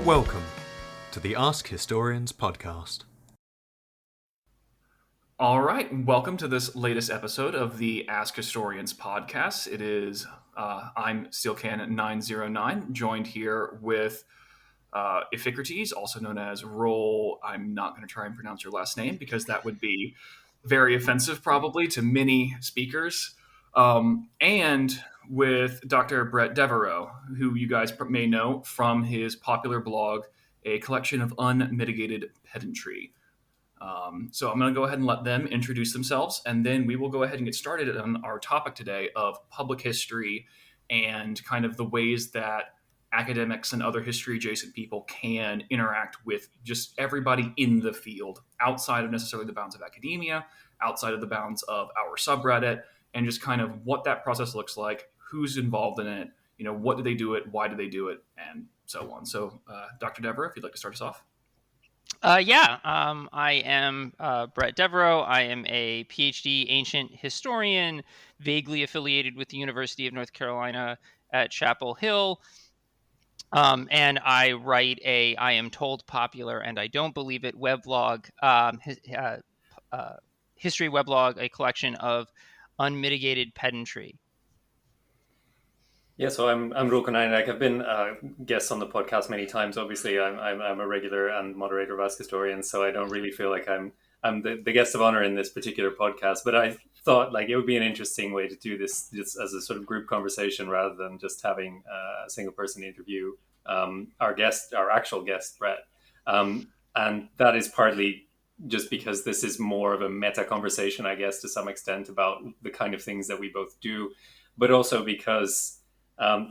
Welcome to the Ask Historians podcast. All right, welcome to this latest episode of the Ask Historians podcast. It is, I'm SteelCan909, joined here with Iphicrates, also known as Roel. I'm not going to try and pronounce your last name because that would be very offensive probably to many speakers. And with Dr. Bret Devereaux, who you guys may know from his popular blog, A Collection of Unmitigated Pedantry. So I'm going to go ahead and let them introduce themselves, and then we will go ahead and get started on our topic today of public history and kind of the ways that academics and other history-adjacent people can interact with just everybody in the field, outside of necessarily the bounds of academia, outside of the bounds of our subreddit, and just kind of what that process looks like, who's involved in it, what do they do it, why do they do it, and so on. So, Dr. Devereaux, if you'd like to start us off. I am Bret Devereaux. I am a PhD ancient historian, vaguely affiliated with the University of North Carolina at Chapel Hill. And I write a I am told popular and I don't believe it weblog, history weblog, a collection of unmitigated pedantry. Yeah, so I'm Roel Konijnendijk. I've been a guest on the podcast many times. Obviously, I'm a regular and moderator of AskHistorians, so I don't really feel like I'm the guest of honor in this particular podcast. But I thought like it would be an interesting way to do this just as a sort of group conversation rather than just having a single person interview our actual guest, Bret. And that is partly just because this is more of a meta conversation, I guess, to some extent about the kind of things that we both do, but also because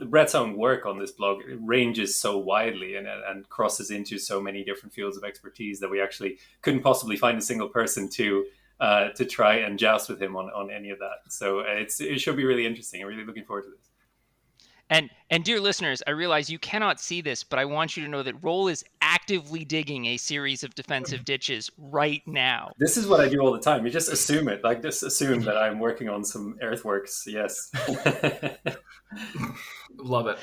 Bret's own work on this blog ranges so widely and crosses into so many different fields of expertise that we actually couldn't possibly find a single person to try and joust with him on any of that. So it should be really interesting. I'm really looking forward to this. And dear listeners, I realize you cannot see this, but I want you to know that Roel is actively digging a series of defensive ditches right now. This is what I do all the time. You just assume it. Like, just assume that I'm working on some earthworks. Yes. Love it.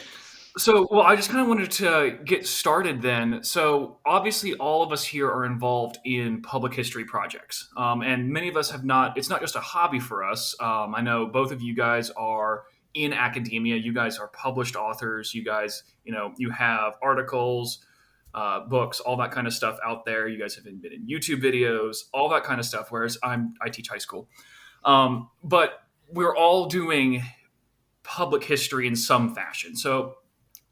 So, well, I just kind of wanted to get started then. So, obviously, all of us here are involved in public history projects. And many of us have not, it's not just a hobby for us. I know both of you guys are in academia. You guys are published authors. You guys, you have articles, books, all that kind of stuff out there. You guys have been in YouTube videos, all that kind of stuff, whereas I teach high school. But we're all doing public history in some fashion. So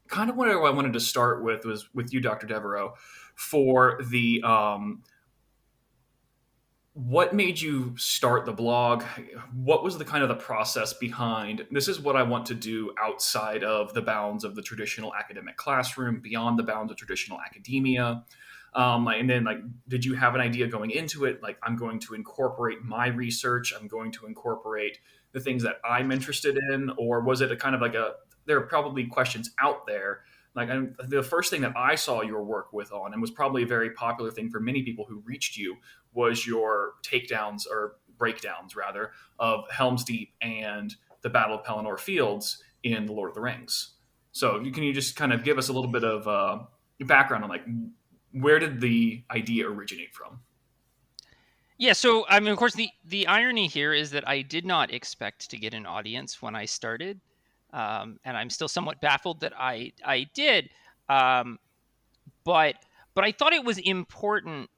kind of what I wanted to start with was with you, Dr. Devereaux, for the what made you start the blog? What was the kind of the process behind, this is what I want to do outside of the bounds of the traditional academic classroom, beyond the bounds of traditional academia? And then, did you have an idea going into it? Like, I'm going to incorporate my research. I'm going to incorporate the things that I'm interested in. Or was it a kind of there are probably questions out there. The first thing that I saw your work with on, and was probably a very popular thing for many people who reached you, was your takedowns or breakdowns rather of Helm's Deep and the Battle of Pelennor Fields in The Lord of the Rings. So can you just kind of give us a little bit of background on where did the idea originate from? Yeah, so I mean, of course, the irony here is that I did not expect to get an audience when I started, and I'm still somewhat baffled that I did. But I thought it was important.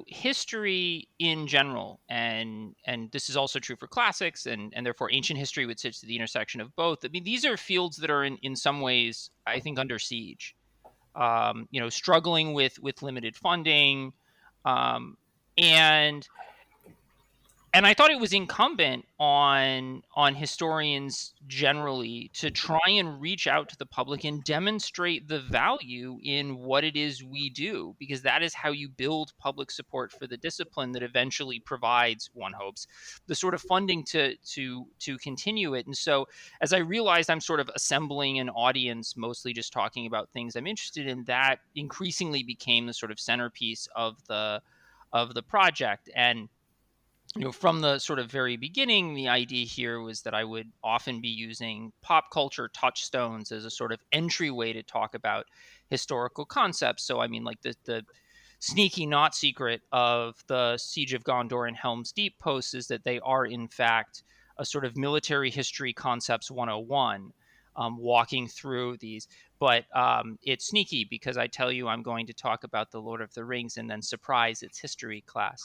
History in general, and this is also true for classics, and therefore ancient history would sit to the intersection of both. I mean, these are fields that are in some ways, I think, under siege. Struggling with limited funding, and I thought it was incumbent on historians generally to try and reach out to the public and demonstrate the value in what it is we do, because that is how you build public support for the discipline that eventually provides, one hopes, the sort of funding to continue it. And so as I realized I'm sort of assembling an audience, mostly just talking about things I'm interested in, that increasingly became the sort of centerpiece of the project. And from the sort of very beginning, the idea here was that I would often be using pop culture touchstones as a sort of entryway to talk about historical concepts. So, I mean, like the sneaky not secret of the Siege of Gondor and Helm's Deep posts is that they are, in fact, a sort of military history concepts 101, walking through these. But it's sneaky because I tell you I'm going to talk about the Lord of the Rings, and then surprise, it's history class.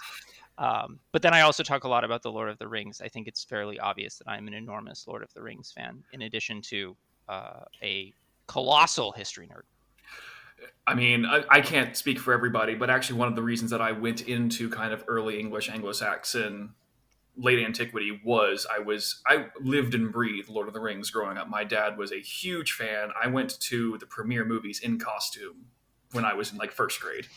But then I also talk a lot about the Lord of the Rings. I think it's fairly obvious that I'm an enormous Lord of the Rings fan, in addition to a colossal history nerd. I mean, I can't speak for everybody, but actually, one of the reasons that I went into kind of early English, Anglo-Saxon, late antiquity was I lived and breathed Lord of the Rings growing up. My dad was a huge fan. I went to the premiere movies in costume when I was in like first grade.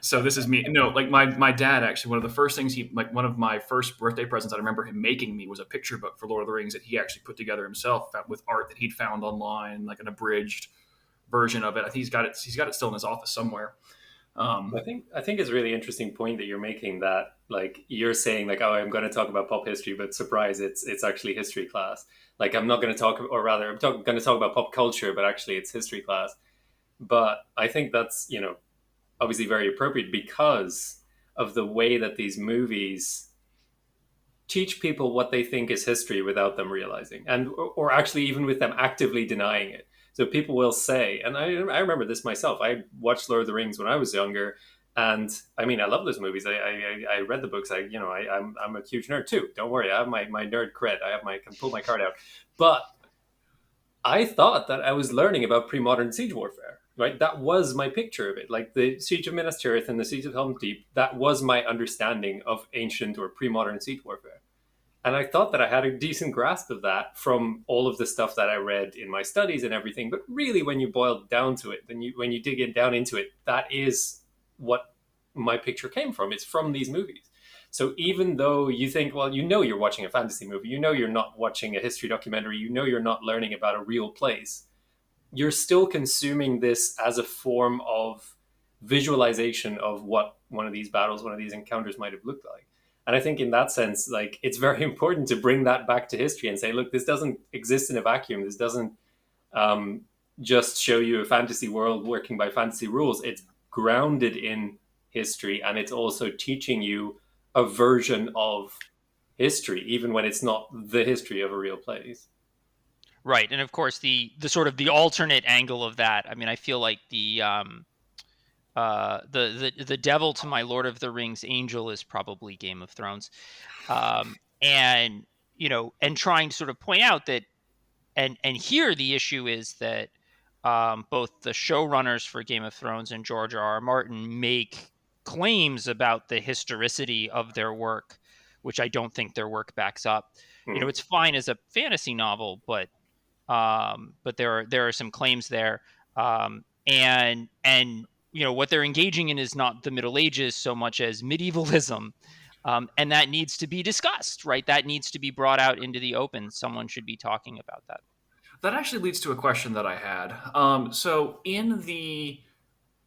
So this is me. No, like my dad actually, one of the first things one of my first birthday presents I remember him making me was a picture book for Lord of the Rings that he actually put together himself with art that he'd found online, like an abridged version of it. I think he's got it still in his office somewhere. I think it's a really interesting point that you're making, that like you're saying like, oh, I'm going to talk about pop history, but surprise, it's actually history class. Like I'm not going to talk, or rather I'm going to talk about pop culture, but actually it's history class. But I think that's, obviously very appropriate because of the way that these movies teach people what they think is history without them realizing, and or actually even with them actively denying it. So people will say, and I remember this myself. I watched Lord of the Rings when I was younger, and I mean, I love those movies. I read the books. I'm a huge nerd too. Don't worry, I have my nerd cred. I can pull my card out. But I thought that I was learning about pre-modern siege warfare. Right, that was my picture of it. Like the Siege of Minas Tirith and the Siege of Helm's Deep. That was my understanding of ancient or pre-modern siege warfare. And I thought that I had a decent grasp of that from all of the stuff that I read in my studies and everything. But really, when you boil down to it, when you dig down into it, that is what my picture came from. It's from these movies. So even though you think, well, you're watching a fantasy movie, you're not watching a history documentary, you're not learning about a real place, you're still consuming this as a form of visualization of what one of these battles, one of these encounters might have looked like. And I think in that sense, like it's very important to bring that back to history and say, look, this doesn't exist in a vacuum. This doesn't just show you a fantasy world working by fantasy rules. It's grounded in history, and it's also teaching you a version of history, even when it's not the history of a real place. Right, and of course the sort of the alternate angle of that. I mean, I feel like the devil to my Lord of the Rings angel is probably Game of Thrones, and trying to sort of point out that, and here the issue is that both the showrunners for Game of Thrones and George R.R. Martin make claims about the historicity of their work, which I don't think their work backs up. It's fine as a fantasy novel, but there are some claims there, and what they're engaging in is not the Middle Ages so much as medievalism, and that needs to be discussed, right? That needs to be brought out into the open. Someone should be talking about that. That actually leads to a question that I had. So in the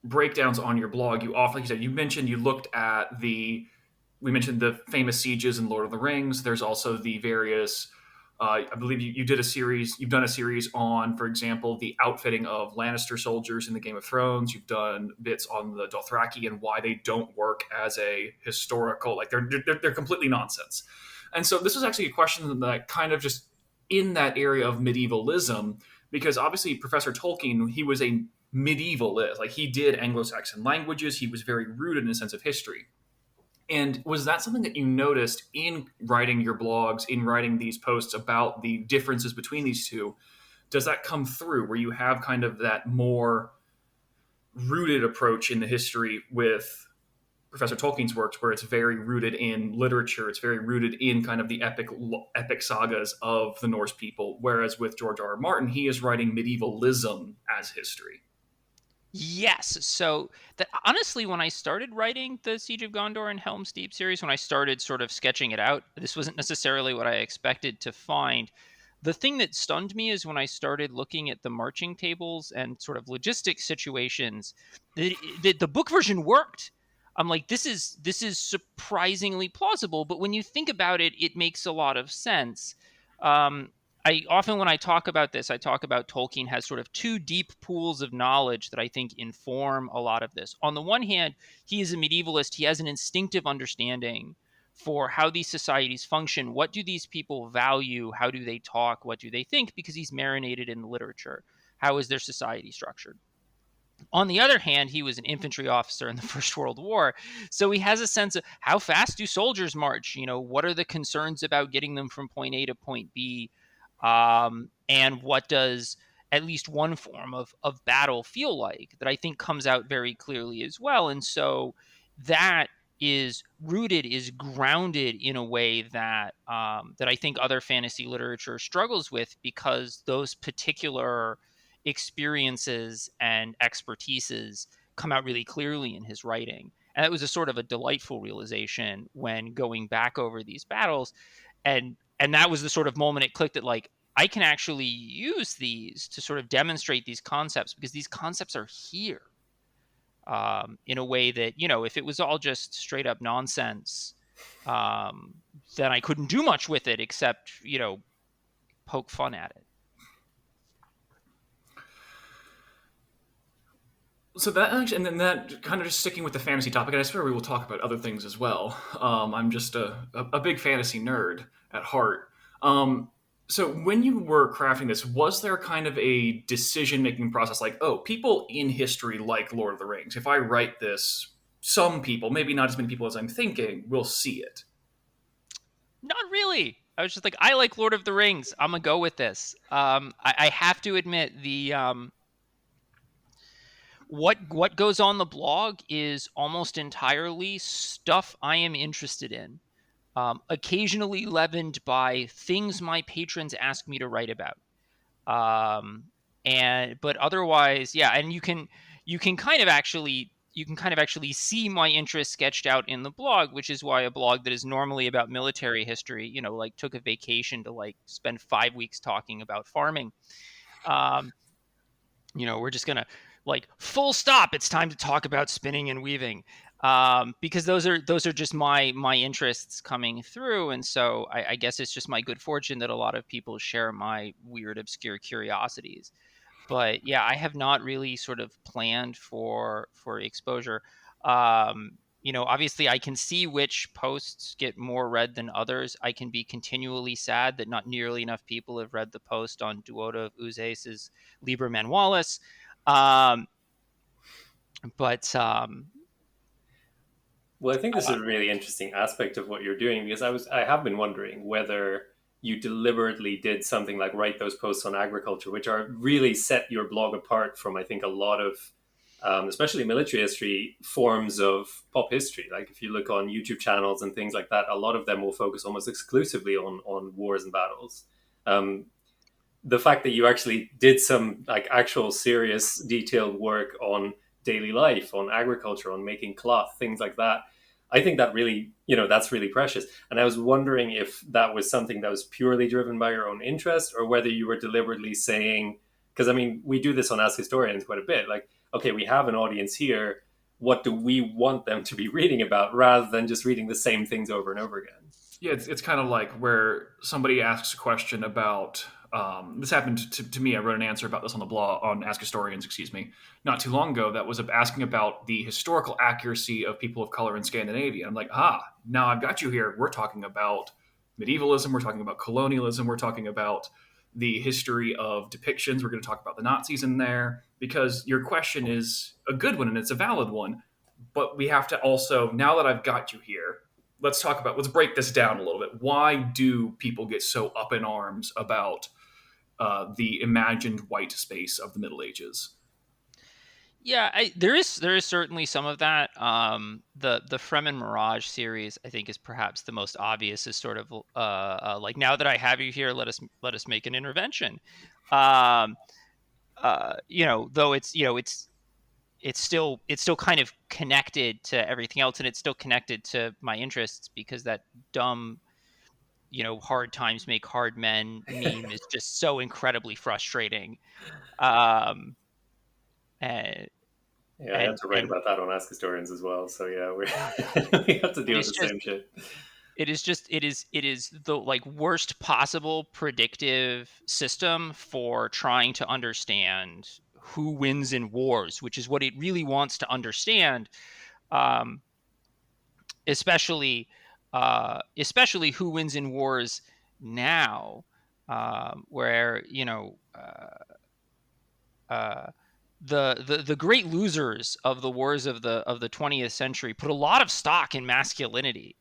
breakdowns on your blog, like you said, you mentioned you looked at we mentioned the famous sieges in Lord of the Rings. There's also the various, I believe you've done a series on, for example, the outfitting of Lannister soldiers in the Game of Thrones. You've done bits on the Dothraki and why they don't work as a historical, like they're completely nonsense. And so this was actually a question that kind of just in that area of medievalism, because obviously Professor Tolkien, he was a medievalist. Like he did Anglo-Saxon languages. He was very rooted in a sense of history. And was that something that you noticed in writing your blogs, in writing these posts about the differences between these two? Does that come through where you have kind of that more rooted approach in the history with Professor Tolkien's works, where it's very rooted in literature, it's very rooted in kind of the epic sagas of the Norse people, whereas with George R.R. Martin, he is writing medievalism as history? Yes. So honestly, when I started writing the Siege of Gondor and Helm's Deep series, when I started sort of sketching it out, this wasn't necessarily what I expected to find. The thing that stunned me is when I started looking at the marching tables and sort of logistic situations, the book version worked. I'm like, this is surprisingly plausible. But when you think about it, it makes a lot of sense. I often, when I talk about this, I talk about Tolkien has sort of two deep pools of knowledge that I think inform a lot of this. On the one hand, he is a medievalist. He has an instinctive understanding for how these societies function. What do these people value? How do they talk? What do they think? Because he's marinated in the literature. How is their society structured? On the other hand, he was an infantry officer in the First World War. So he has a sense of how fast do soldiers march? What are the concerns about getting them from point A to point B? And what does at least one form of battle feel like, that I think comes out very clearly as well. And so that is rooted, is grounded in a way that that I think other fantasy literature struggles with, because those particular experiences and expertises come out really clearly in his writing. And it was a sort of a delightful realization when going back over these battles. And that was the sort of moment it clicked that, like, I can actually use these to sort of demonstrate these concepts, because these concepts are here in a way that, if it was all just straight up nonsense, then I couldn't do much with it except, poke fun at it. So that actually, and then that kind of just sticking with the fantasy topic, and I swear we will talk about other things as well. I'm just a big fantasy nerd at heart. So when you were crafting this, was there kind of a decision-making process, like, oh, people in history like Lord of the Rings. If I write this, some people, maybe not as many people as I'm thinking, will see it? Not really. I was just like, I like Lord of the Rings. I'm gonna go with this. I have to admit, the what goes on the blog is almost entirely stuff I am interested in, occasionally leavened by things my patrons ask me to write about. But otherwise, yeah. And you can kind of actually see my interest sketched out in the blog, which is why a blog that is normally about military history, like, took a vacation to, like, spend 5 weeks talking about farming. We're just gonna, like, full stop, it's time to talk about spinning and weaving, because those are just my interests coming through. And so I guess it's just my good fortune that a lot of people share my weird, obscure curiosities. But yeah, I have not really sort of planned for exposure. Obviously I can see which posts get more read than others. I can be continually sad that not nearly enough people have read the post on Duoda of Uzes' Liber Manualis. Well, I think this is a really interesting aspect of what you're doing, because I have been wondering whether you deliberately did something like write those posts on agriculture, which are really set your blog apart from, I think, a lot of, especially military history, forms of pop history. Like, if you look on YouTube channels and things like that, a lot of them will focus almost exclusively on wars and battles. The fact that you actually did some, like, actual serious detailed work on daily life, on agriculture, on making cloth, things like that, I think that really, that's really precious. And I was wondering if that was something that was purely driven by your own interest, or whether you were deliberately saying, because I mean, we do this on Ask Historians quite a bit, like, okay, we have an audience here, what do we want them to be reading about, rather than just reading the same things over and over again. Yeah, it's kind of like where somebody asks a question about, this happened to me. I wrote an answer about this on the blog, on Ask Historians, not too long ago, that was asking about the historical accuracy of people of color in Scandinavia. I'm like, now I've got you here. We're talking about medievalism. We're talking about colonialism. We're talking about the history of depictions. We're going to talk about the Nazis in there, because your question is a good one and it's a valid one. But we have to also, now that I've got you here, let's break this down a little bit. Why do people get so up in arms about the imagined white space of the Middle Ages? Yeah, there is certainly some of that. The Fremen Mirage series, I think, is perhaps the most obvious. Is sort of like, now that I have you here, let us make an intervention. Though it's still kind of connected to everything else, and it's still connected to my interests, because that dumb, hard times make hard men meme is just so incredibly frustrating. And Yeah, I had to write about that on Ask Historians as well. So yeah, we have to deal with the same shit. It is the like worst possible predictive system for trying to understand who wins in wars, which is what it really wants to understand, um, especially especially who wins in wars now, where uh, the great losers of the wars of the 20th century put a lot of stock in masculinity,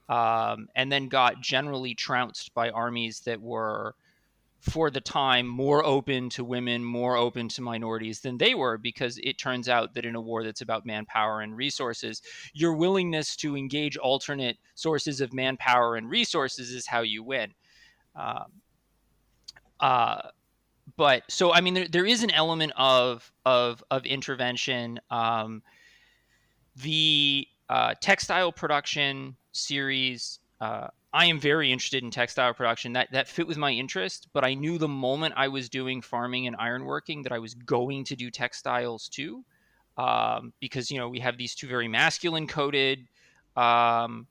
and then got generally trounced by armies that were, for the time, more open to women, more open to minorities than they were, because it turns out that in a war that's about manpower and resources, your willingness to engage alternate sources of manpower and resources is how you win. Um, uh, but so, I mean, there is an element of intervention. The textile production series, I am very interested in textile production. That fit with my interest, but I knew the moment I was doing farming and ironworking that I was going to do textiles too, because we have these two very masculine coded um,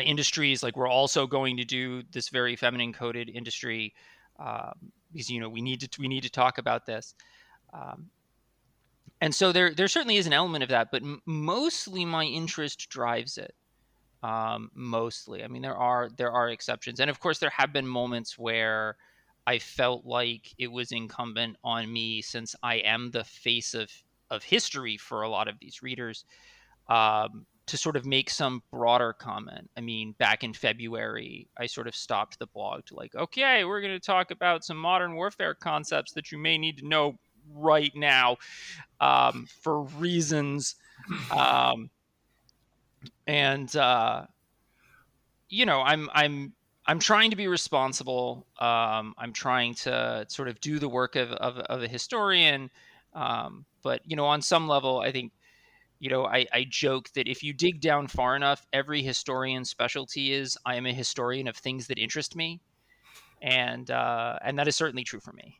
industries. Like, we're also going to do this very feminine coded industry, because we need to talk about this. And so there certainly is an element of that, but mostly my interest drives it. Mostly, I mean, there are exceptions, and of course there have been moments where I felt like it was incumbent on me, since I am the face of history for a lot of these readers, to sort of make some broader comment. I mean, back in February, I sort of stopped the blog to like, okay, we're going to talk about some modern warfare concepts that you may need to know right now, for reasons. And I'm trying to be responsible. I'm trying to sort of do the work of a historian. But on some level, I think I joke that if you dig down far enough, every historian's specialty is, I am a historian of things that interest me, and that is certainly true for me.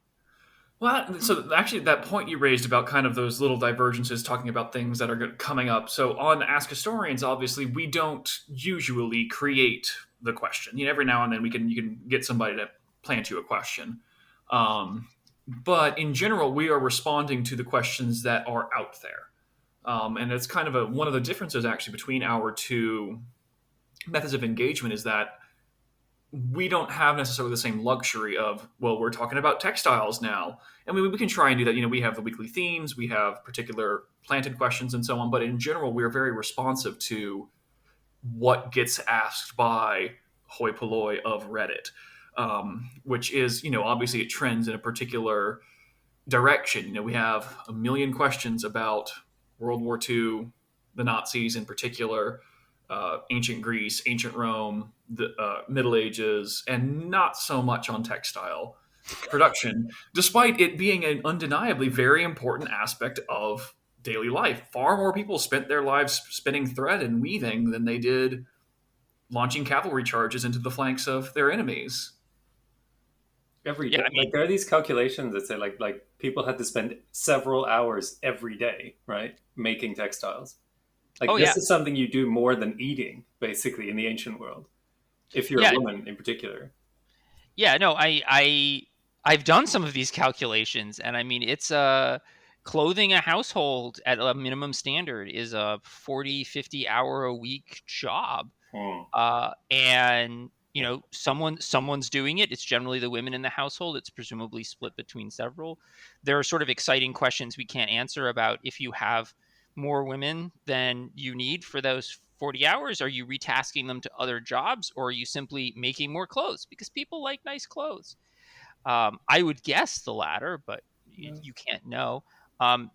Well, so actually, that point you raised about kind of those little divergences, talking about things that are coming up. So on Ask Historians, obviously, we don't usually create the question. Every now and then you can get somebody to plant you a question, but in general, we are responding to the questions that are out there, and it's kind of one of the differences actually between our two methods of engagement is that we don't have necessarily the same luxury of, well, we're talking about textiles now. And we can try and do that. We have the weekly themes, we have particular planted questions and so on. But in general, we're very responsive to what gets asked by hoi polloi of Reddit, which is, obviously it trends in a particular direction. We have a million questions about World War II, the Nazis in particular, ancient Greece, ancient Rome, the Middle Ages, and not so much on textile production, despite it being an undeniably very important aspect of daily life. Far more people spent their lives spinning thread and weaving than they did launching cavalry charges into the flanks of their enemies. Every day. Like, there are these calculations that say like people had to spend several hours every day, right, making textiles. Like, this is something you do more than eating, basically, in the ancient world, if you're a woman in particular. Yeah, no, I've done some of these calculations, and I mean, it's clothing a household at a minimum standard is a 40-50 hour a week job. And someone's doing it. It's generally the women in the household. It's presumably split between several. There are sort of exciting questions we can't answer about if you have more women than you need for those 40 hours. Are you retasking them to other jobs, or are you simply making more clothes because people like nice clothes? I would guess the latter, but you can't know.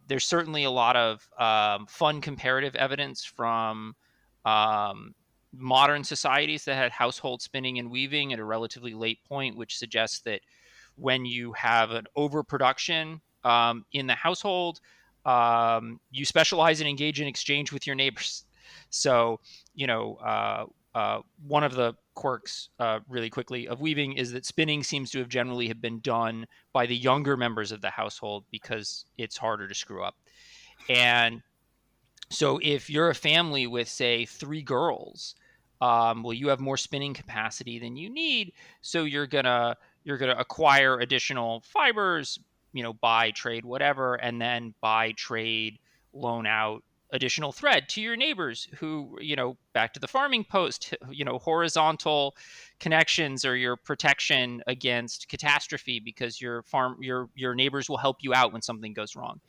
There's certainly a lot of fun comparative evidence from modern societies that had household spinning and weaving at a relatively late point, which suggests that when you have an overproduction in the household, you specialize and engage in exchange with your neighbors. So, one of the quirks, really quickly, of weaving is that spinning seems to have generally been done by the younger members of the household because it's harder to screw up. And so if you're a family with, say, 3 girls, well, you have more spinning capacity than you need, so you're gonna acquire additional fibers, buy, trade, whatever, and then buy, trade, loan out additional thread to your neighbors who, back to the farming post, horizontal connections are your protection against catastrophe, because your neighbors will help you out when something goes wrong.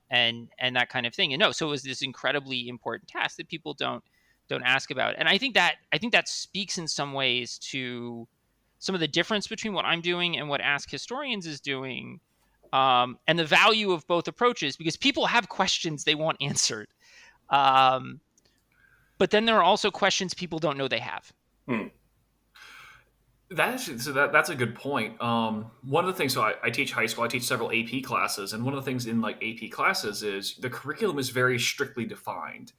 And that kind of thing. And no, so it was this incredibly important task that people don't ask about. And I think that speaks in some ways to some of the difference between what I'm doing and what Ask Historians is doing, and the value of both approaches, because people have questions they want answered. But then there are also questions people don't know they have. That's a good point. One of the things, so I teach high school, I teach several AP classes, and one of the things in like AP classes is the curriculum is very strictly defined.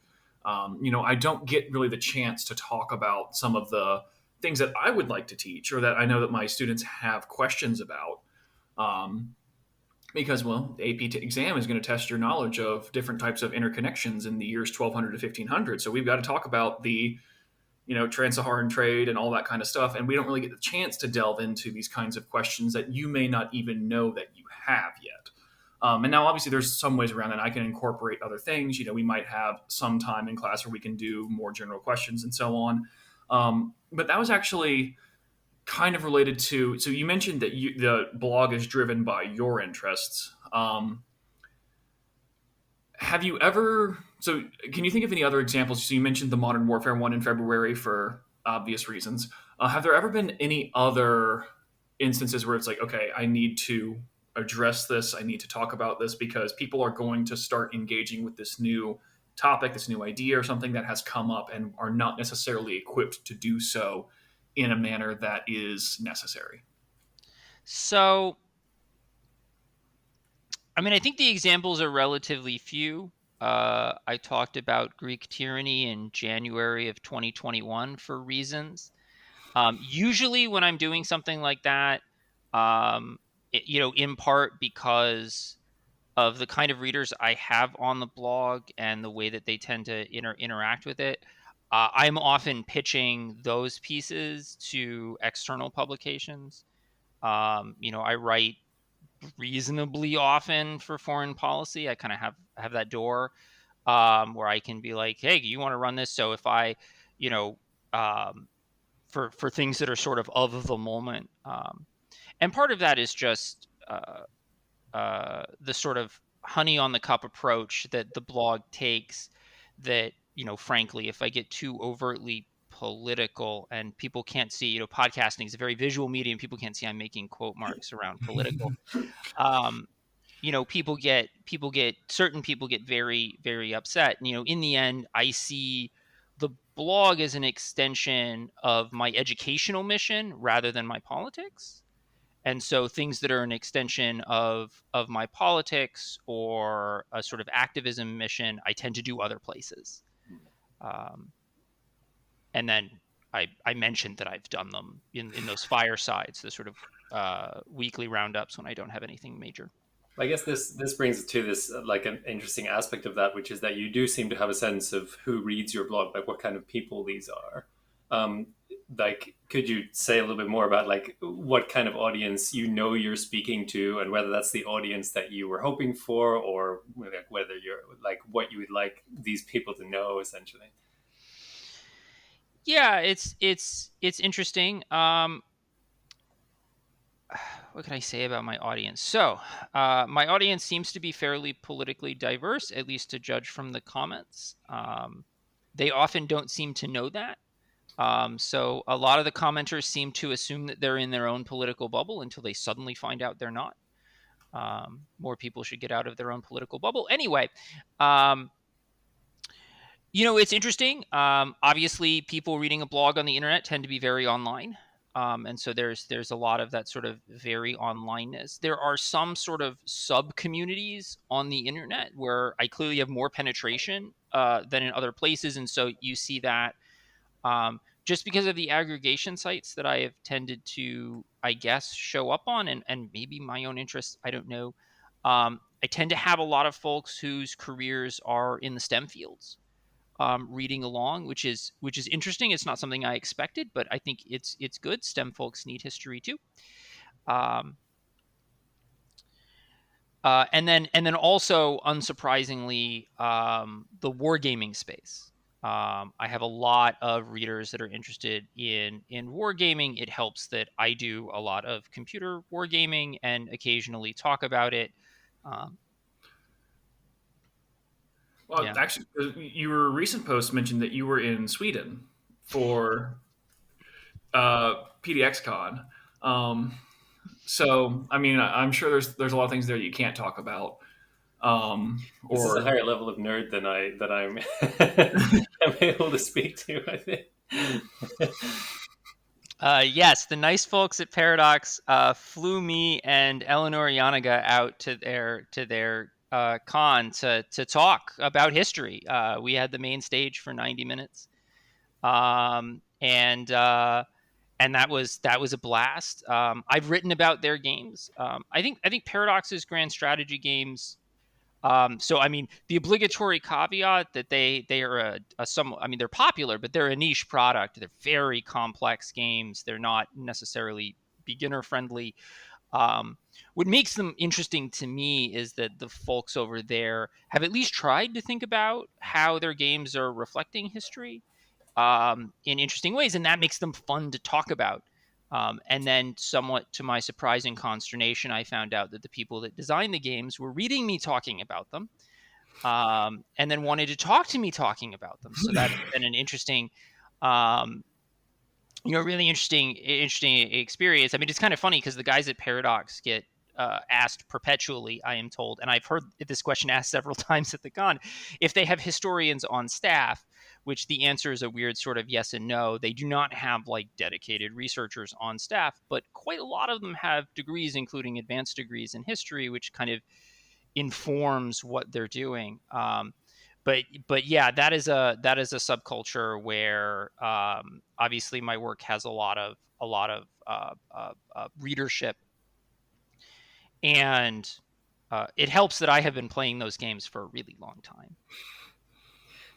I don't get really the chance to talk about some of the things that I would like to teach, or that I know that my students have questions about. Because, well, the AP exam is going to test your knowledge of different types of interconnections in the years 1200 to 1500. So we've got to talk about the trans-Saharan trade and all that kind of stuff. And we don't really get the chance to delve into these kinds of questions that you may not even know that you have yet. And now, obviously, there's some ways around that. I can incorporate other things. We might have some time in class where we can do more general questions and so on. But that was actually kind of related to, so you mentioned that the blog is driven by your interests. Have you ever, so can you think of any other examples? So you mentioned the Modern Warfare one in February for obvious reasons. Have there ever been any other instances where it's like, okay, I need to address this, I need to talk about this, because people are going to start engaging with this new topic, this new idea or something that has come up, and are not necessarily equipped to do so in a manner that is necessary? So, I think the examples are relatively few. I talked about Greek tyranny in January of 2021 for reasons. Usually when I'm doing something like that, in part because of the kind of readers I have on the blog and the way that they tend to interact with it, I'm often pitching those pieces to external publications. I write reasonably often for foreign policy. I kind of have that door where I can be like, hey, you want to run this? So if I, for things that are sort of the moment, and part of that is just the sort of honey on the cup approach that the blog takes, that, frankly, if I get too overtly political and people can't see, podcasting is a very visual medium, people can't see I'm making quote marks around political. Certain people get very, very upset. And, in the end, I see the blog as an extension of my educational mission rather than my politics. And so things that are an extension of my politics or a sort of activism mission, I tend to do other places. And then I mentioned that I've done them in those firesides, the sort of weekly roundups when I don't have anything major. I guess this brings us to this like an interesting aspect of that, which is that you do seem to have a sense of who reads your blog, like what kind of people these are. Like, could you say a little bit more about like what kind of audience you're speaking to, and whether that's the audience that you were hoping for, or whether you're like what you would like these people to know, essentially? Yeah, it's interesting. What can I say about my audience? So, my audience seems to be fairly politically diverse, at least to judge from the comments. They often don't seem to know that. So a lot of the commenters seem to assume that they're in their own political bubble until they suddenly find out they're not. More people should get out of their own political bubble. Anyway, it's interesting. Obviously, people reading a blog on the internet tend to be very online. And so there's a lot of that sort of very onlineness. There are some sort of sub-communities on the internet where I clearly have more penetration than in other places. And so you see that just because of the aggregation sites that I have tended to, I guess, show up on, and maybe my own interests, I don't know. I tend to have a lot of folks whose careers are in the STEM fields, reading along, which is interesting. It's not something I expected, but I think it's good. STEM folks need history too. And then also, unsurprisingly, the wargaming space. I have a lot of readers that are interested in wargaming. It helps that I do a lot of computer wargaming and occasionally talk about it. Well, Yeah. actually, your recent post mentioned that you were in Sweden for PDXCon. So, I mean, I'm sure there's a lot of things there you can't talk about. This is a Or higher level of nerd than I'm I'm able to speak to, I think. Yes, the nice folks at Paradox flew me and Eleanor Yanaga out to their con to talk about history. We had the main stage for 90 minutes, and that was a blast. I've written about their games. I think Paradox's grand strategy games. So I mean, the obligatory caveat that they are I mean, they're popular, but they're a niche product. They're very complex games. They're not necessarily beginner friendly. What makes them interesting to me is that the folks over there have at least tried to think about how their games are reflecting history in interesting ways, and that makes them fun to talk about. And then, somewhat to my surprise and consternation, I found out that the people that designed the games were reading me talking about them, and then wanted to talk to me talking about them. So that's been an interesting, really interesting experience. I mean, it's kind of funny because the guys at Paradox get asked perpetually, I am told, and I've heard this question asked several times at the con, if they have historians on staff, which the answer is a weird sort of yes and no. They do not have like dedicated researchers on staff, but quite a lot of them have degrees, including advanced degrees in history, which kind of informs what they're doing. But yeah, that is a subculture where obviously my work has a lot of readership, and it helps that I have been playing those games for a really long time.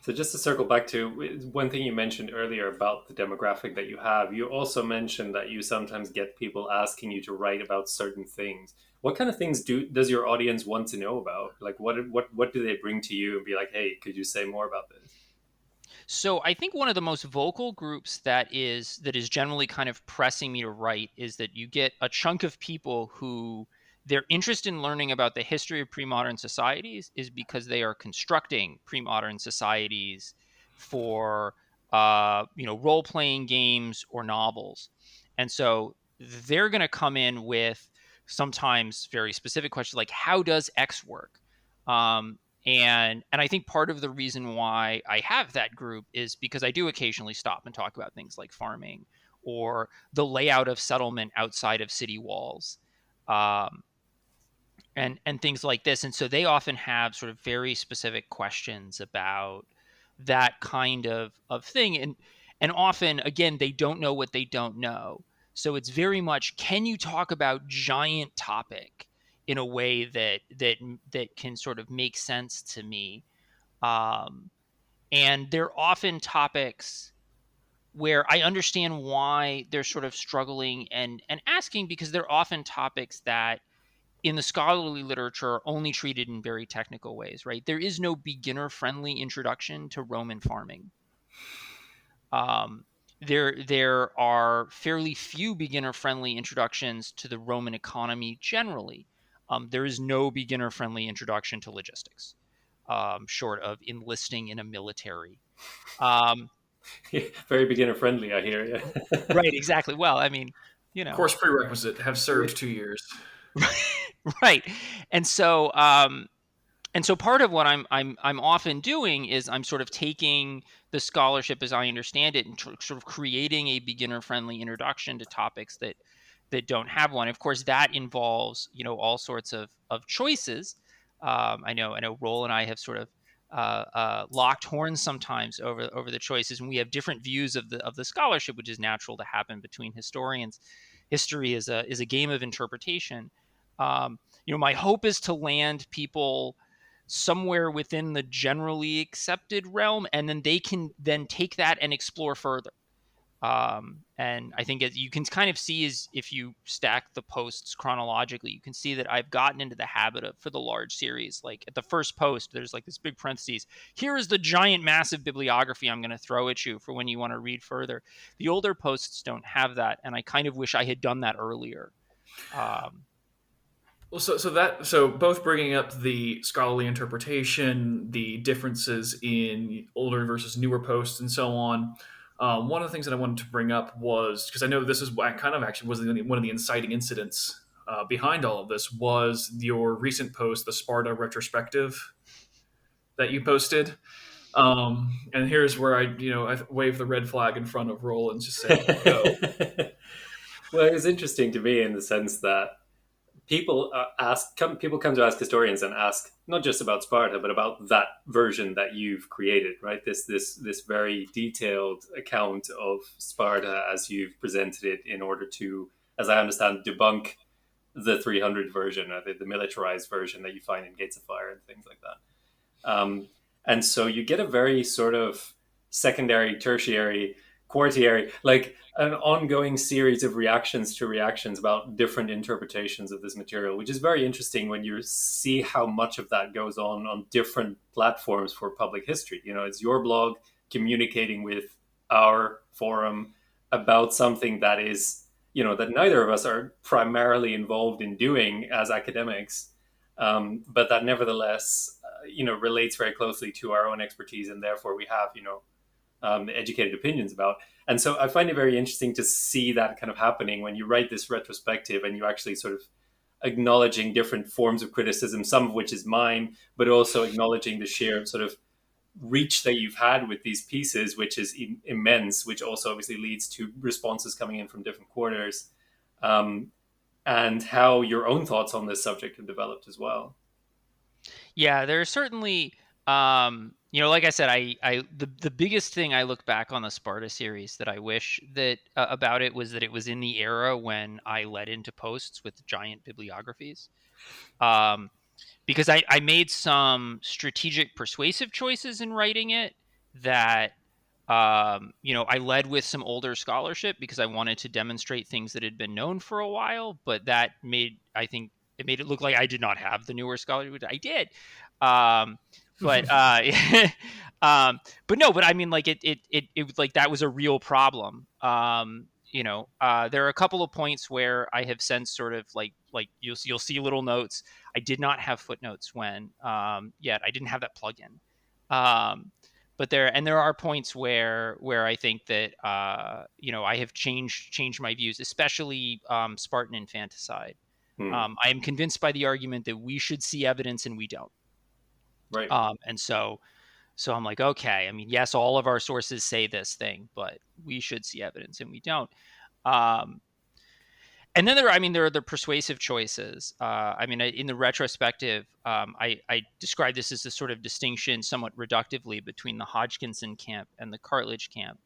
So just to circle back to one thing you mentioned earlier about the demographic that you have, you also mentioned that you sometimes get people asking you to write about certain things. What kind of things does your audience want to know about? Like what do they bring to you and be like, hey, could you say more about this? So I think one of the most vocal groups that is generally kind of pressing me to write is that you get a chunk of people who their interest in learning about the history of pre-modern societies is because they are constructing pre-modern societies for role-playing games or novels. And so they're going to come in with sometimes very specific questions like, how does X work? And I think part of the reason why I have that group is because I do occasionally stop and talk about things like farming or the layout of settlement outside of city walls, and things like this. And so they often have sort of very specific questions about that kind of thing. And often, again, they don't know what they don't know. So it's very much, can you talk about giant topic in a way that can sort of make sense to me? And they're often topics where I understand why they're sort of struggling and asking, because they're often topics that in the scholarly literature are only treated in very technical ways, right? There is no beginner-friendly introduction to Roman farming. There are fairly few beginner-friendly introductions to the Roman economy generally. There is no beginner-friendly introduction to logistics, short of enlisting in a military. Very beginner friendly, I hear you. Right, exactly. Well, I mean, course prerequisite, have served 2 years. Right. And so part of what I'm often doing is I'm sort of taking the scholarship as I understand it and sort of creating a beginner-friendly introduction to topics that don't have one. Of course, that involves all sorts of choices. I know Roel and I have sort of locked horns sometimes over the choices, and we have different views of the scholarship, which is natural to happen between historians. History is a game of interpretation. My hope is to land people somewhere within the generally accepted realm, and then they can then take that and explore further. And I think you can kind of see is if you stack the posts chronologically, you can see that I've gotten into the habit of, for the large series, like at the first post, there's like this big parentheses. Here is the giant, massive bibliography I'm going to throw at you for when you want to read further. The older posts don't have that, and I kind of wish I had done that earlier. Well, so both bringing up the scholarly interpretation, the differences in older versus newer posts, and so on. One of the things that I wanted to bring up was, because I know this is kind of actually was one of the inciting incidents behind all of this, was your recent post, the Sparta retrospective that you posted. And here's where I wave the red flag in front of Roel and just say, go. Well, it was interesting to me in the sense that people come to Ask Historians and ask not just about Sparta, but about that version that you've created, right? This very detailed account of Sparta as you've presented it in order to, as I understand, debunk the 300 version, or the militarized version that you find in Gates of Fire and things like that. And so you get a very sort of secondary, tertiary, quartiary, like an ongoing series of reactions about different interpretations of this material, which is very interesting when you see how much of that goes on different platforms for public history. It's your blog communicating with our forum about something that is, that neither of us are primarily involved in doing as academics, but that nevertheless, relates very closely to our own expertise, and therefore we have, educated opinions about. And so I find it very interesting to see that kind of happening when you write this retrospective and you actually sort of acknowledging different forms of criticism, some of which is mine, but also acknowledging the sheer sort of reach that you've had with these pieces, which is immense, which also obviously leads to responses coming in from different quarters, and how your own thoughts on this subject have developed as well. Yeah, there's certainly, like I said, the biggest thing I look back on the Sparta series that I wish that about it was that it was in the era when I led into posts with giant bibliographies, because I made some strategic persuasive choices in writing it that, I led with some older scholarship because I wanted to demonstrate things that had been known for a while, but that made it look like I did not have the newer scholarship, which I did. But I mean, like it was like that was a real problem. There are a couple of points where I have since sort of like you'll see little notes. I did not have footnotes when yet. I didn't have that plugin. But there are points where I think that I have changed my views, especially Spartan infanticide. I am convinced by the argument that we should see evidence and we don't. Right. And so I'm like, okay, I mean, yes, all of our sources say this thing, but we should see evidence and we don't. And then there are the persuasive choices. In the retrospective, I describe this as a sort of distinction somewhat reductively between the Hodgkinson camp and the Cartledge camp.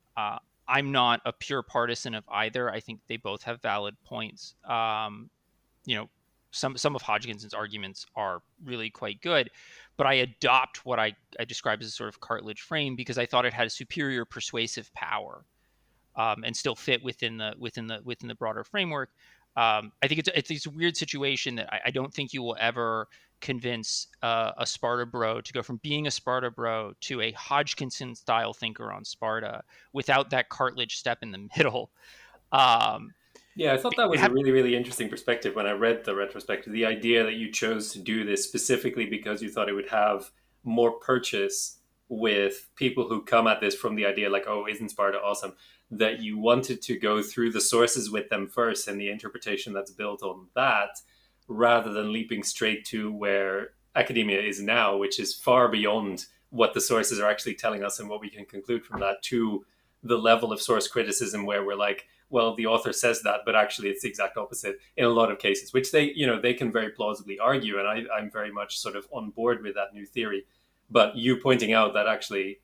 I'm not a pure partisan of either. I think they both have valid points. Some of Hodgkinson's arguments are really quite good, but I adopt what I describe as a sort of Cartledge frame because I thought it had a superior persuasive power, and still fit within the broader framework. I think it's a weird situation that I don't think you will ever convince a Sparta bro to go from being a Sparta bro to a Hodgkinson style thinker on Sparta without that Cartledge step in the middle. Yeah, I thought that was a really, really interesting perspective when I read the retrospective. The idea that you chose to do this specifically because you thought it would have more purchase with people who come at this from the idea like, oh, isn't Sparta awesome? That you wanted to go through the sources with them first and the interpretation that's built on that, rather than leaping straight to where academia is now, which is far beyond what the sources are actually telling us and what we can conclude from that, to the level of source criticism where we're like, well, the author says that, but actually it's the exact opposite in a lot of cases, which they can very plausibly argue. And I'm very much sort of on board with that new theory. But you pointing out that actually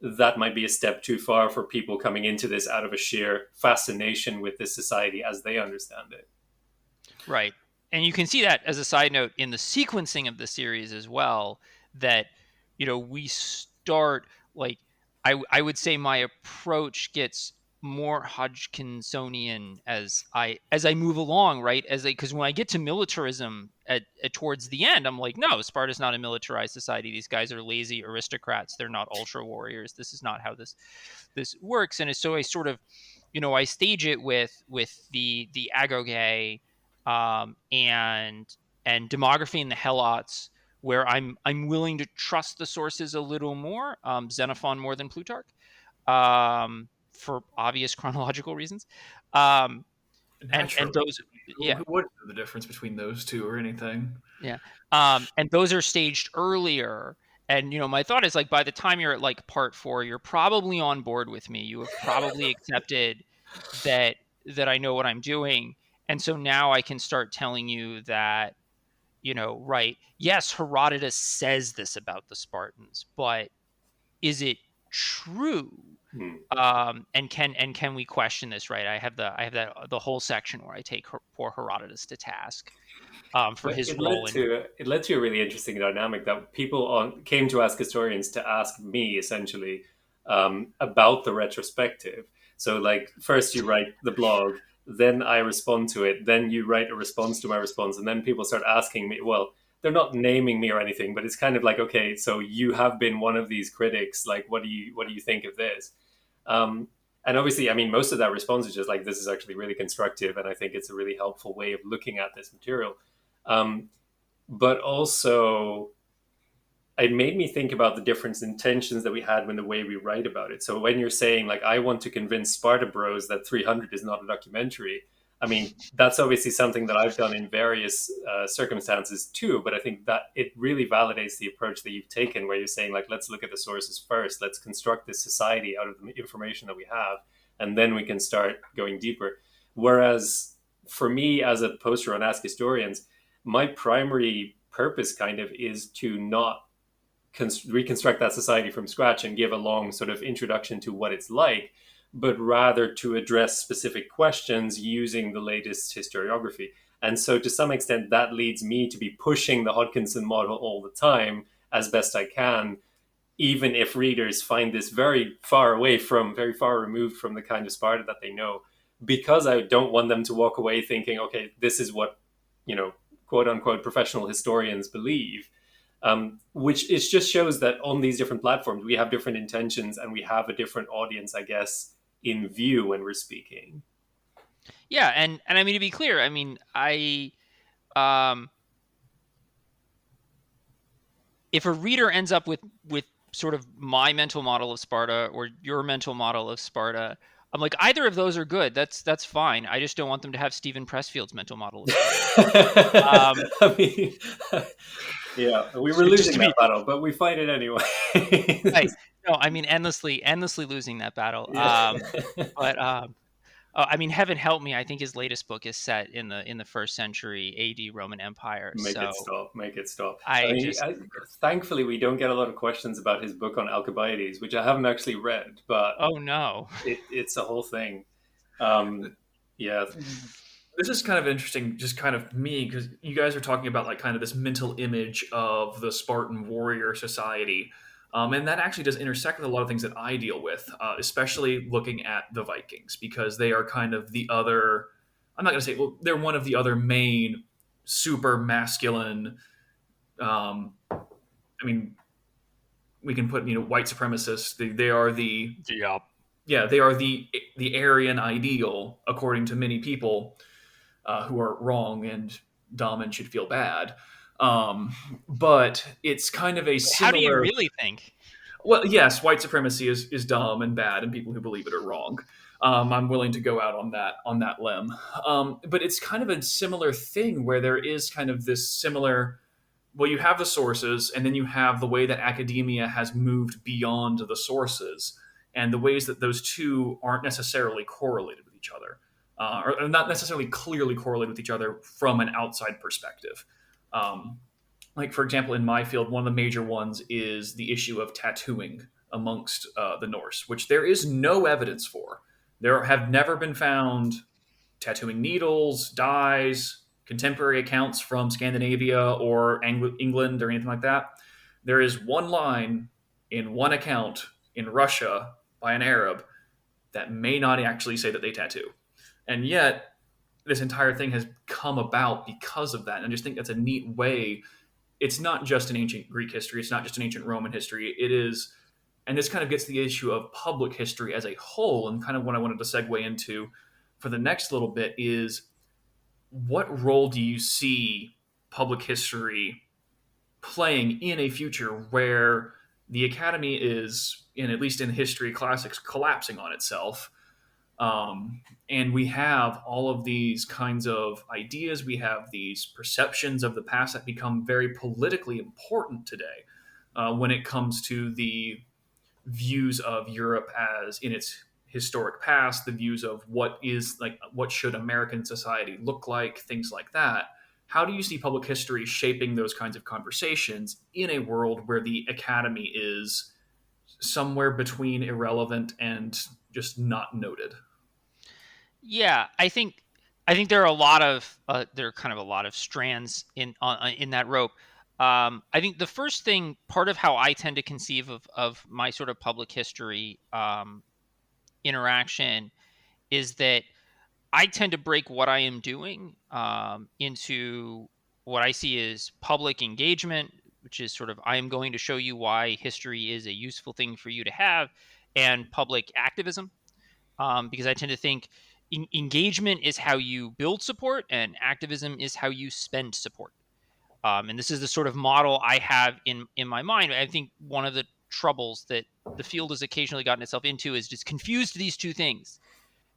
that might be a step too far for people coming into this out of a sheer fascination with this society as they understand it. Right. you can see that as a side note in the sequencing of the series as well, that, we start like, I would say my approach gets more Hodgkinsonian as I move along, right? Because when I get to militarism at towards the end, I'm like, no, Sparta's not a militarized society. These guys are lazy aristocrats. They're not ultra warriors. This is not how this works. And so I sort of, I stage it with the agoge, and demography and the helots, where I'm willing to trust the sources a little more, Xenophon more than Plutarch, for obvious chronological reasons, and Naturally. those, yeah, Who wouldn't know the difference between those two or anything? yeah, and those are staged earlier. And my thought is, like, by the time you're at like part 4, you're probably on board with me. You have probably accepted that I know what I'm doing, and so now I can start telling you that, right, yes, Herodotus says this about the Spartans, but is it true? And can we question this, right? I have the whole section where I take poor Herodotus to task, for his role it led to a really interesting dynamic that people came to Ask Historians to ask me, essentially, about the retrospective. So, like, first you write the blog, then I respond to it, then you write a response to my response, and then people start asking me, well, they're not naming me or anything, but it's kind of like, okay, so you have been one of these critics, like, what do you think of this? And obviously, I mean, most of that response is just like, this is actually really constructive, and I think it's a really helpful way of looking at this material. But also, it made me think about the different intentions that we had when the way we write about it. So when you're saying, like, I want to convince Sparta Bros that 300 is not a documentary, I mean, that's obviously something that I've done in various circumstances too, but I think that it really validates the approach that you've taken, where you're saying, like, let's look at the sources first, let's construct this society out of the information that we have, and then we can start going deeper. Whereas for me, as a poster on Ask Historians, my primary purpose kind of is to not reconstruct that society from scratch and give a long sort of introduction to what it's like, but rather to address specific questions using the latest historiography. And so to some extent, that leads me to be pushing the Hodgkinson model all the time as best I can, even if readers find this very far removed from the kind of Sparta that they know, because I don't want them to walk away thinking, okay, this is what, quote unquote, professional historians believe. Which it just shows that on these different platforms, we have different intentions and we have a different audience, I guess, in view when we're speaking. Yeah, and I mean, to be clear, I mean, if a reader ends up with sort of my mental model of Sparta or your mental model of Sparta, I'm like, either of those are good. That's fine. I just don't want them to have Stephen Pressfield's mental model of Sparta. I mean, yeah, we were losing that battle, but we fight it anyway. Right. No, I mean, endlessly losing that battle. Yeah. But I mean, heaven help me, I think his latest book is set in the first century AD Roman Empire. Make it stop. Thankfully, we don't get a lot of questions about his book on Alcibiades, which I haven't actually read, but oh no, it's a whole thing. Yeah. This is kind of interesting, just kind of me, because you guys are talking about like kind of this mental image of the Spartan warrior society. And that actually does intersect with a lot of things that I deal with, especially looking at the Vikings, because they are kind of the other, I'm not going to say, well, they're one of the other main super masculine, I mean, we can put, white supremacists. They are the, they are the Aryan ideal, according to many people who are wrong and dumb and should feel bad. But it's kind of a similar... How do you really think? Well, yes, white supremacy is dumb and bad, and people who believe it are wrong. I'm willing to go out on that limb. But it's kind of a similar thing where there is kind of this similar... Well, you have the sources, and then you have the way that academia has moved beyond the sources, and the ways that those two aren't necessarily correlated with each other, or not necessarily clearly correlated with each other from an outside perspective. Like, for example, in my field, one of the major ones is the issue of tattooing amongst the Norse, which there is no evidence for. There have never been found tattooing needles, dyes, contemporary accounts from Scandinavia or England or anything like that, there is one line in one account in Russia by an Arab that may not actually say that they tattoo. And yet, this entire thing has come about because of that. And I just think that's a neat way. It's not just an ancient Greek history. It's not just an ancient Roman history. It is, and this kind of gets to the issue of public history as a whole. And kind of what I wanted to segue into for the next little bit is, what role do you see public history playing in a future where the academy is, at least in history classics, collapsing on itself? And we have all of these kinds of ideas. We have these perceptions of the past that become very politically important today when it comes to the views of Europe as in its historic past, the views of what should American society look like, things like that. How do you see public history shaping those kinds of conversations in a world where the academy is somewhere between irrelevant and just not noted? Yeah, I think there are a lot of a lot of strands in that rope. I think the first thing, part of how I tend to conceive of my sort of public history interaction, is that I tend to break what I am doing into what I see as public engagement, which is sort of, I am going to show you why history is a useful thing for you to have, and public activism, because I tend to think engagement is how you build support, and activism is how you spend support. And this is the sort of model I have in my mind. I think one of the troubles that the field has occasionally gotten itself into is just confused these two things.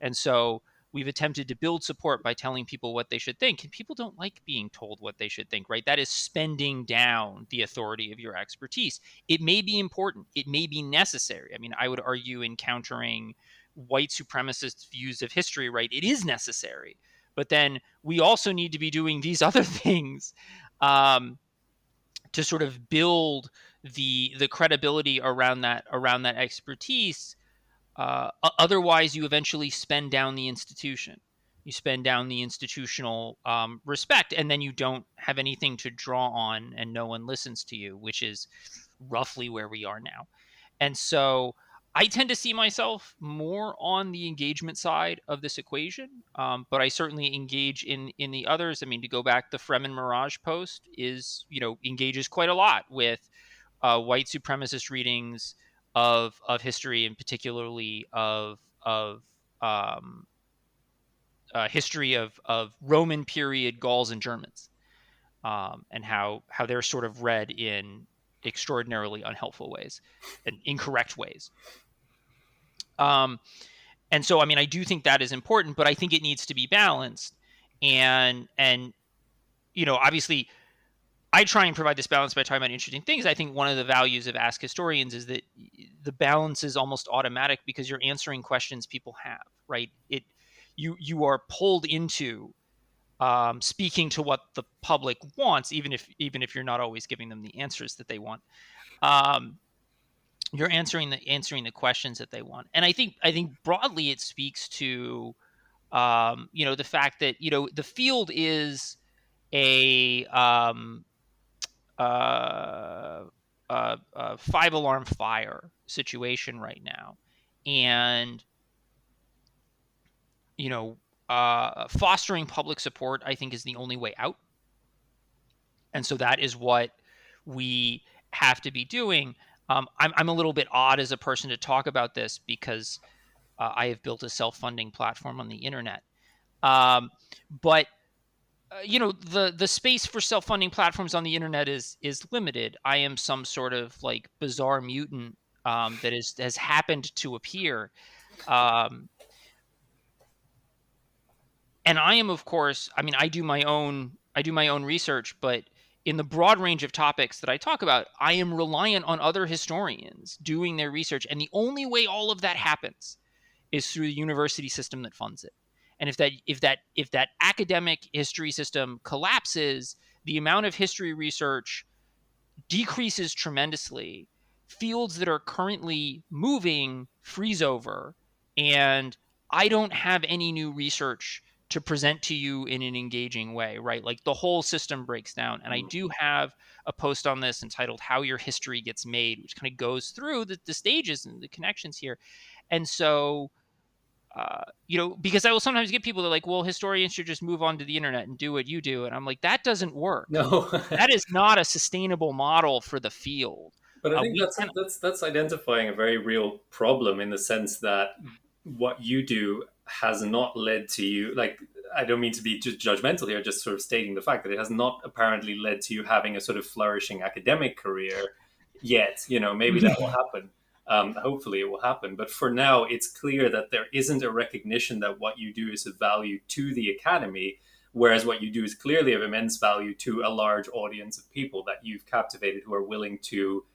And so we've attempted to build support by telling people what they should think. And people don't like being told what they should think, right? That is spending down the authority of your expertise. It may be important. It may be necessary. I mean, I would argue encountering white supremacist views of history, right? It is necessary. But then we also need to be doing these other things to sort of build the credibility around that expertise. Otherwise, you eventually spend down the institution. You spend down the institutional respect, and then you don't have anything to draw on, and no one listens to you, which is roughly where we are now. And so I tend to see myself more on the engagement side of this equation, but I certainly engage in the others. I mean, to go back, the Fremen Mirage post engages quite a lot with white supremacist readings of history, and particularly of history of Roman period Gauls and Germans, and how they're sort of read in extraordinarily unhelpful ways and incorrect ways. And so, I mean, I do think that is important, but I think it needs to be balanced. And obviously, I try and provide this balance by talking about interesting things. I think one of the values of Ask Historians is that the balance is almost automatic because you're answering questions people have, right? You are pulled into speaking to what the public wants, even if you're not always giving them the answers that they want. You're answering the questions that they want, and I think broadly it speaks to the fact that the field is a 5-alarm fire situation right now, and fostering public support, I think, is the only way out, and so that is what we have to be doing. I'm a little bit odd as a person to talk about this because I have built a self-funding platform on the internet, but the space for self-funding platforms on the internet is limited. I am some sort of like bizarre mutant that has happened to appear, and I am, of course, I mean, I do my own research, but in the broad range of topics that I talk about, I am reliant on other historians doing their research, and the only way all of that happens is through the university system that funds it. And if that academic history system collapses, the amount of history research decreases tremendously. Fields that are currently moving freeze over, and I don't have any new research to present to you in an engaging way, right? Like the whole system breaks down. And I do have a post on this entitled How Your History Gets Made, which kind of goes through the stages and the connections here. And so, because I will sometimes get people that are like, well, historians should just move on to the internet and do what you do. And I'm like, that doesn't work. No. That is not a sustainable model for the field. But I think that's identifying a very real problem, in the sense that what you do has not led to you, like, I don't mean to be judgmental here, just sort of stating the fact that it has not apparently led to you having a sort of flourishing academic career yet. Maybe that will happen. Hopefully it will happen. But for now, it's clear that there isn't a recognition that what you do is of value to the academy, whereas what you do is clearly of immense value to a large audience of people that you've captivated, who are willing to,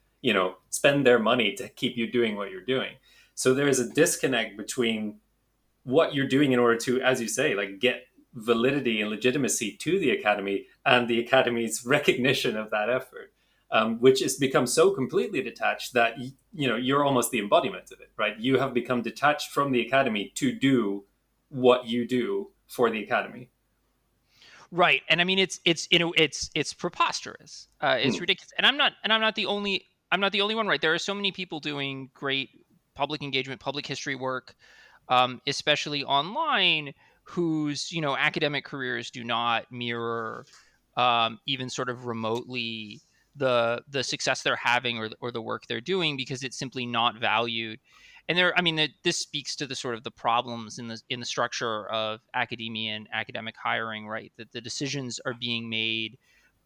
spend their money to keep you doing what you're doing. So there is a disconnect between what you're doing in order to, as you say, like, get validity and legitimacy to the academy, and the academy's recognition of that effort, which has become so completely detached that, you're almost the embodiment of it, right? You have become detached from the academy to do what you do for the academy. Right. And I mean, it's preposterous. It's ridiculous. And I'm not the only one, right? There are so many people doing great public engagement, public history work, especially online, whose, academic careers do not mirror even sort of remotely the success they're having or the work they're doing, because it's simply not valued. And this speaks to the sort of the problems in the structure of academia and academic hiring, right? That the decisions are being made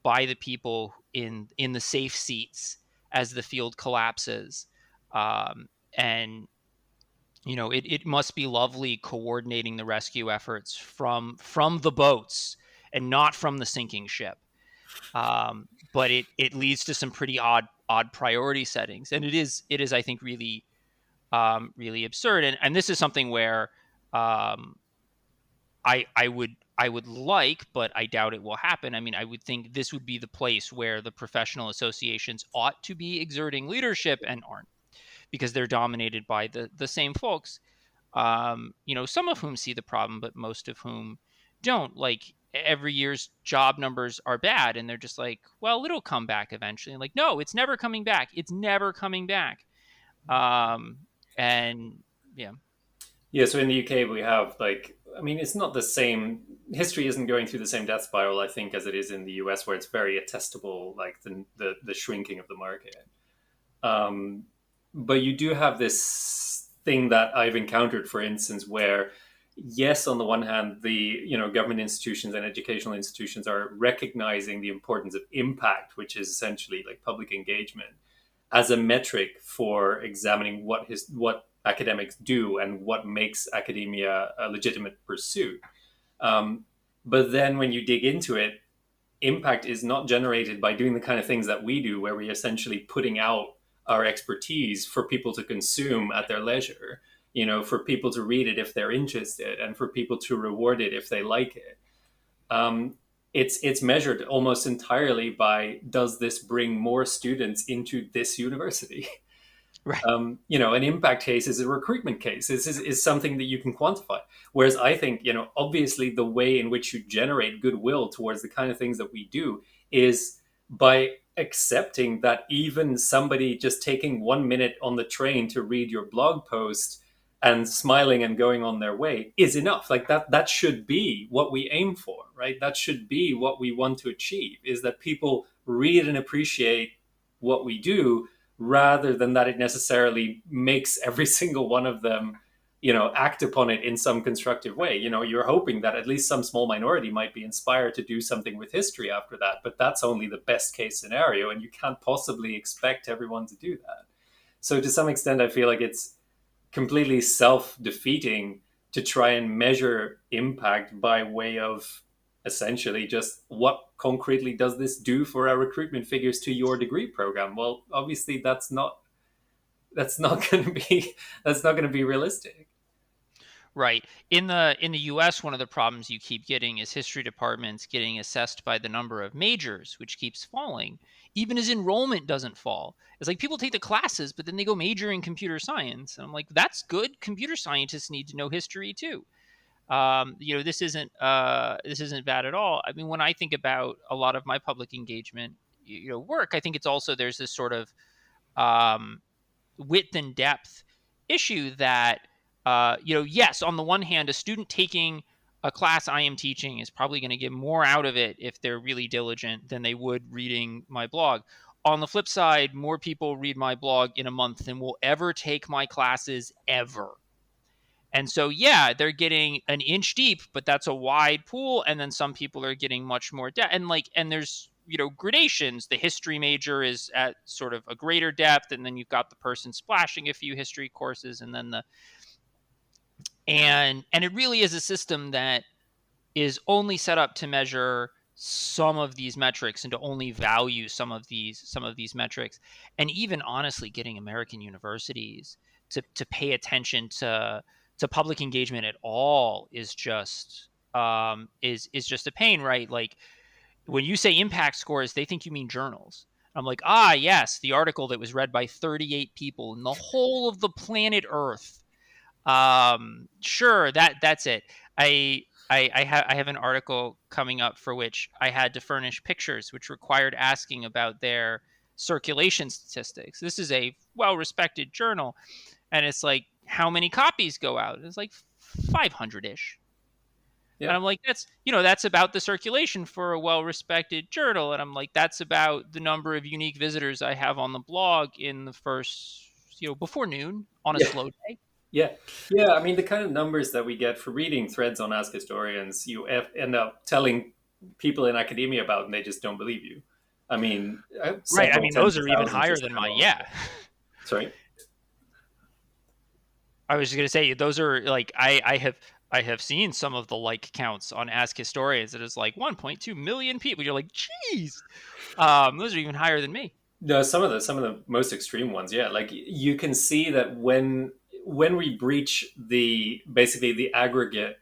by the people in the safe seats as the field collapses. And it must be lovely coordinating the rescue efforts from the boats and not from the sinking ship. But it leads to some pretty odd priority settings, and it is I think really really absurd. And this is something where I would like, but I doubt it will happen. I mean, I would think this would be the place where the professional associations ought to be exerting leadership and aren't, because they're dominated by the same folks, some of whom see the problem, but most of whom don't. Like, every year's job numbers are bad, and they're just like, well, it'll come back eventually. And like, no, it's never coming back. It's never coming back. And yeah. Yeah, so in the UK we have, it's not the same, history isn't going through the same death spiral, I think, as it is in the US, where it's very attestable, like the shrinking of the market. But you do have this thing that I've encountered, for instance, where, yes, on the one hand, the government institutions and educational institutions are recognizing the importance of impact, which is essentially like public engagement, as a metric for examining what academics do and what makes academia a legitimate pursuit. But then when you dig into it, impact is not generated by doing the kind of things that we do, where we're essentially putting out our expertise for people to consume at their leisure, for people to read it if they're interested, and for people to reward it if they like it. It's measured almost entirely by, does this bring more students into this university? Right. An impact case is a recruitment case. This is something that you can quantify. Whereas I think, obviously the way in which you generate goodwill towards the kind of things that we do is by accepting that even somebody just taking 1 minute on the train to read your blog post and smiling and going on their way is enough. Like that should be what we aim for, right? That should be what we want to achieve, is that people read and appreciate what we do, rather than that it necessarily makes every single one of them, act upon it in some constructive way. You're hoping that at least some small minority might be inspired to do something with history after that, but that's only the best case scenario, and you can't possibly expect everyone to do that. So to some extent, I feel like it's completely self-defeating to try and measure impact by way of essentially just, what concretely does this do for our recruitment figures to your degree program? Well, obviously that's not going to be realistic. Right. In the US, one of the problems you keep getting is history departments getting assessed by the number of majors, which keeps falling, even as enrollment doesn't fall. It's like people take the classes, but then they go major in computer science. And I'm like, that's good. Computer scientists need to know history too. this isn't bad at all. I mean, when I think about a lot of my public engagement, work, I think it's also there's this sort of width and depth issue that yes, on the one hand, a student taking a class I am teaching is probably going to get more out of it if they're really diligent than they would reading my blog. On the flip side, more people read my blog in a month than will ever take my classes ever. And so, yeah, they're getting an inch deep, but that's a wide pool. And then some people are getting much more depth. And there's, gradations. The history major is at sort of a greater depth. And then you've got the person splashing a few history courses. And then and it really is a system that is only set up to measure some of these metrics and to only value some of these metrics. And even honestly, getting American universities to pay attention to public engagement at all is just just a pain, right? Like when you say impact scores, they think you mean journals. I'm like, yes, the article that was read by 38 people in the whole of the planet Earth. Sure, that's it. I have an article coming up for which I had to furnish pictures, which required asking about their circulation statistics. This is a well-respected journal, and it's like, how many copies go out? It's like 500-ish. Yeah. And I'm like, that's about the circulation for a well-respected journal. And I'm like, that's about the number of unique visitors I have on the blog in the first, before noon on a slow day. Yeah. I mean, the kind of numbers that we get for reading threads on Ask Historians, you end up telling people in academia about, and they just don't believe you. I mean, right. I mean, those are even higher than mine. Yeah. Sorry. I was just going to say, those are like, I have seen some of the like counts on Ask Historians. It is like 1.2 million people. You're like, geez, those are even higher than me. No, some of the most extreme ones. Yeah. Like you can see that when we breach basically the aggregate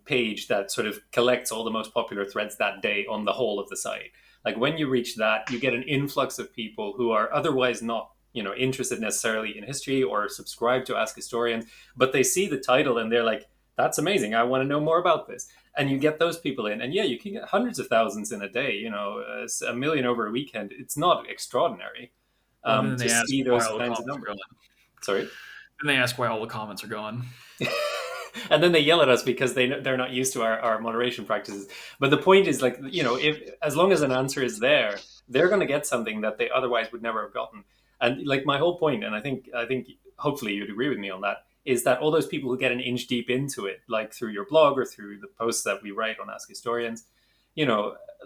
page that sort of collects all the most popular threads that day on the whole of the site, like when you reach that, you get an influx of people who are otherwise not interested necessarily in history or subscribe to Ask Historians, but they see the title and they're like, that's amazing, I want to know more about this. And you get those people in, and you can get hundreds of thousands in a day, 1 million over a weekend. It's not extraordinary to see those kinds of numbers. Sorry? And they ask why all the comments are gone. And then they yell at us because they're not used to our moderation practices. But the point is, like, if as long as an answer is there, they're going to get something that they otherwise would never have gotten. And like my whole point, and I think hopefully you'd agree with me on that, is that all those people who get an inch deep into it, like through your blog or through the posts that we write on Ask Historians,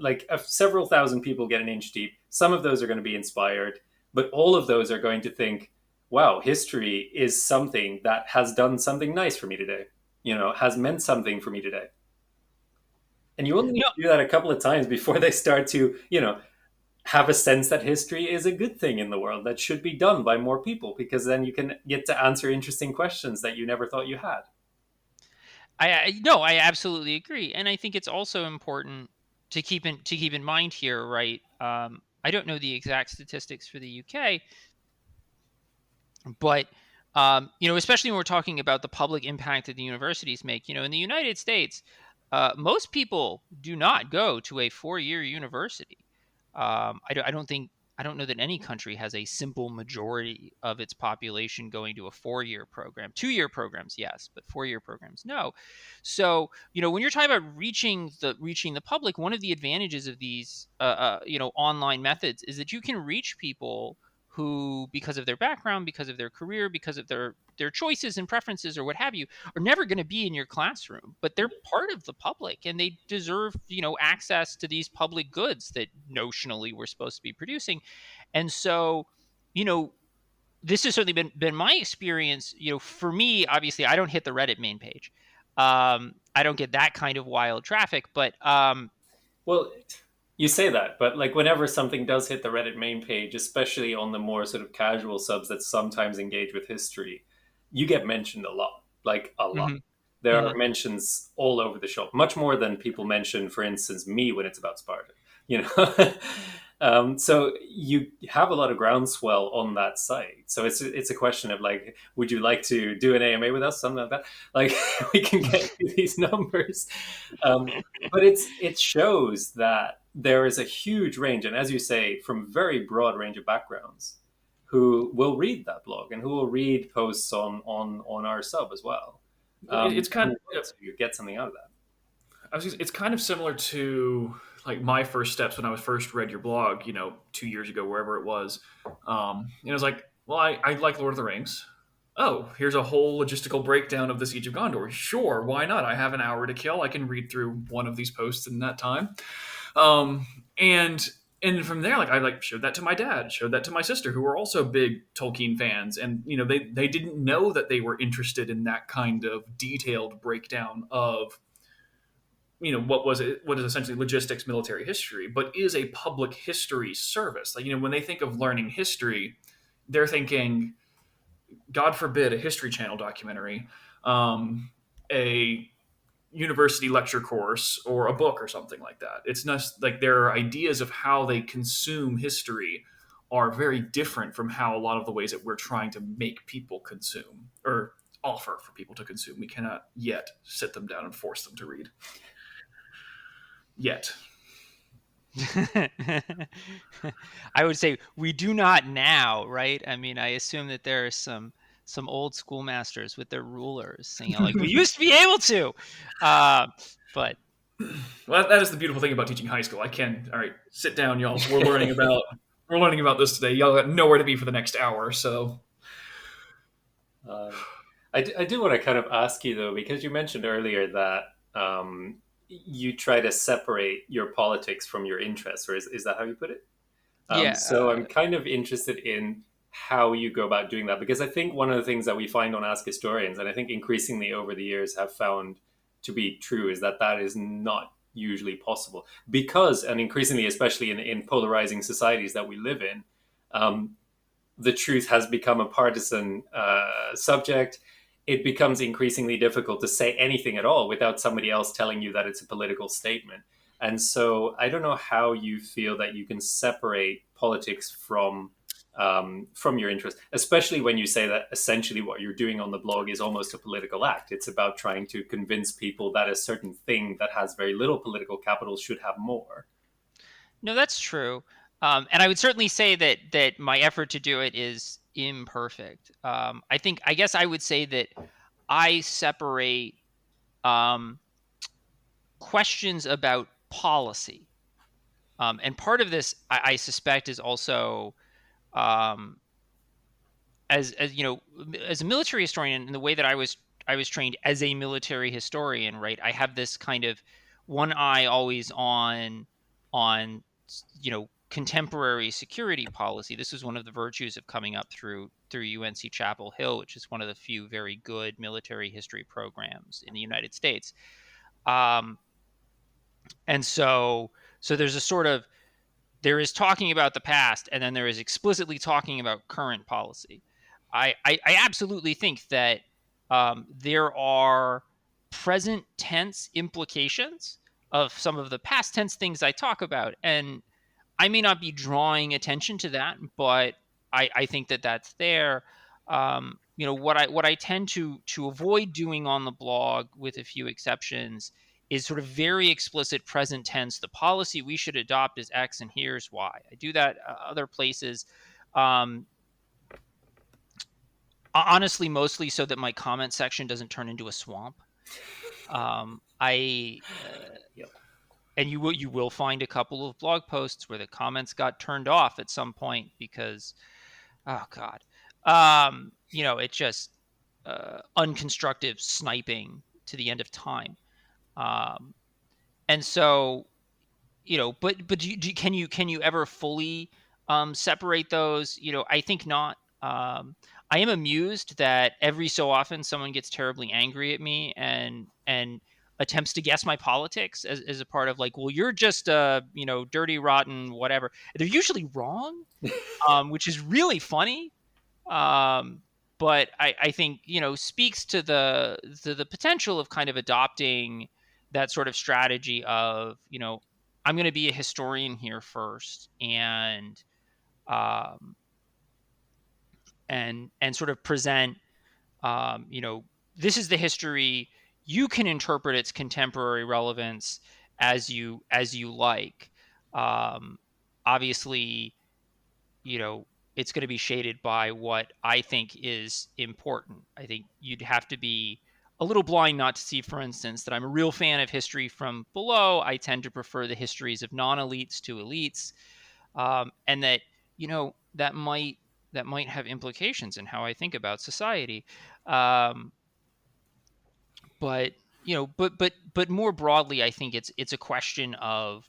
like several thousand people get an inch deep. Some of those are going to be inspired, but all of those are going to think, wow, history is something that has done something nice for me today, has meant something for me today. And you only need to do that a couple of times before they start to, have a sense that history is a good thing in the world that should be done by more people, because then you can get to answer interesting questions that you never thought you had. I absolutely agree. And I think it's also important to keep in mind here, right? I don't know the exact statistics for the UK, but especially when we're talking about the public impact that the universities make, in the United States, most people do not go to a 4-year university. I don't know that any country has a simple majority of its population going to a 4-year program. 2-year programs, yes, but 4-year programs, no. So, when you're talking about reaching the public, one of the advantages of these, online methods is that you can reach people who, because of their background, because of their career, because of their choices and preferences or what have you, are never going to be in your classroom, but they're part of the public and they deserve, access to these public goods that notionally we're supposed to be producing. And so, this has certainly been my experience. For me, obviously, I don't hit the Reddit main page. I don't get that kind of wild traffic, but well, you say that, but like whenever something does hit the Reddit main page, especially on the more sort of casual subs that sometimes engage with history, you get mentioned a lot, like a lot. Mm-hmm. There are mentions all over the shop, much more than people mention, for instance, me when it's about Sparta, So you have a lot of groundswell on that site. So it's a question of like, would you like to do an AMA with us, something like that? Like we can get you these numbers, but it shows that there is a huge range, and as you say, from very broad range of backgrounds, who will read that blog and who will read posts on our sub as well. It's kind of so you get something out of that. it's kind of similar to like my first steps when I was first read your blog, 2 years ago, wherever it was. It was like, well, I like Lord of the Rings. Oh, here's a whole logistical breakdown of the Siege of Gondor. Sure, why not? I have an hour to kill. I can read through one of these posts in that time. And from there, like I showed that to my dad, showed that to my sister, who were also big Tolkien fans, and they didn't know that they were interested in that kind of detailed breakdown of what is essentially logistics, military history, but is a public history service. Like when they think of learning history, they're thinking, God forbid, a History Channel documentary, a university lecture course, or a book or something like that. It's not like their ideas of how they consume history are very different from how a lot of the ways that we're trying to make people consume or offer for people to consume. We cannot yet sit them down and force them to read. Yet. I would say we do not now, right? I mean, I assume that there are some old schoolmasters with their rulers saying like, we used to be able to, but well, that is the beautiful thing about teaching high school. All right, sit down, y'all. We're learning about this today. Y'all got nowhere to be for the next hour, so. I do want to kind of ask you though, because you mentioned earlier that you try to separate your politics from your interests, or is that how you put it? Yeah. So I'm kind of interested in how you go about doing that, because I think one of the things that we find on Ask Historians, and I think increasingly over the years have found to be true, is that is not usually possible, because, and increasingly, especially in polarizing societies that we live in, the truth has become a partisan subject. It becomes increasingly difficult to say anything at all without somebody else telling you that it's a political statement. And so I don't know how you feel that you can separate politics from your interest, especially when you say that essentially what you're doing on the blog is almost a political act. It's about trying to convince people that a certain thing that has very little political capital should have more. No, that's true. And I would certainly say that my effort to do it is imperfect. I guess I would say that I separate questions about policy. And part of this, I suspect, is also as a military historian, in the way that I was trained as a military historian, right? I have this kind of one eye always on contemporary security policy. This was one of the virtues of coming up through UNC Chapel Hill, which is one of the few very good military history programs in the United States. And so there's a sort of, there is talking about the past, and then there is explicitly talking about current policy. I absolutely think that there are present tense implications of some of the past tense things I talk about, and I may not be drawing attention to that, but I think that that's there. What I tend to avoid doing on the blog, with a few exceptions, is sort of very explicit present tense. The policy we should adopt is X, and here's why. I do that other places. Honestly, mostly so that my comment section doesn't turn into a swamp. And you will find a couple of blog posts where the comments got turned off at some point because, oh God, it's just unconstructive sniping to the end of time. And so, but can you ever fully separate those? I think not. I am amused that every so often someone gets terribly angry at me and attempts to guess my politics as a part of like, well, you're just dirty, rotten, whatever. They're usually wrong, which is really funny. But I think, speaks to the potential of kind of adopting that sort of strategy of, I'm going to be a historian here first, and sort of present, this is the history. You can interpret its contemporary relevance as you like. Obviously, it's going to be shaded by what I think is important. I think you'd have to be a little blind not to see, for instance, that I'm a real fan of history from below. I tend to prefer the histories of non-elites to elites, and that that might have implications in how I think about society. But more broadly, I think it's a question of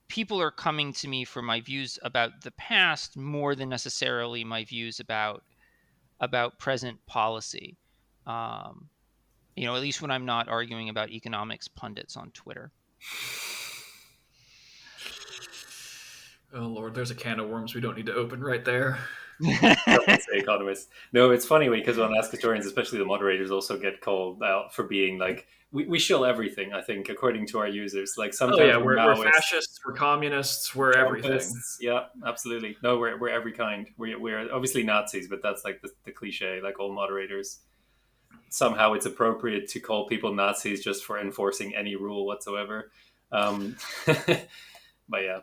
people are coming to me for my views about the past more than necessarily my views about present policy. At least when I'm not arguing about economics pundits on Twitter. Oh Lord, there's a can of worms we don't need to open right there. Don't say economists. No, it's funny because on Ask Historians, especially the moderators, also get called out for being like, we shill everything. I think according to our users, like sometimes we're fascists, we're communists, we're everything. Yeah, absolutely. No, we're every kind. We're obviously Nazis, but that's like the cliche. Like all moderators, somehow it's appropriate to call people Nazis just for enforcing any rule whatsoever. But yeah.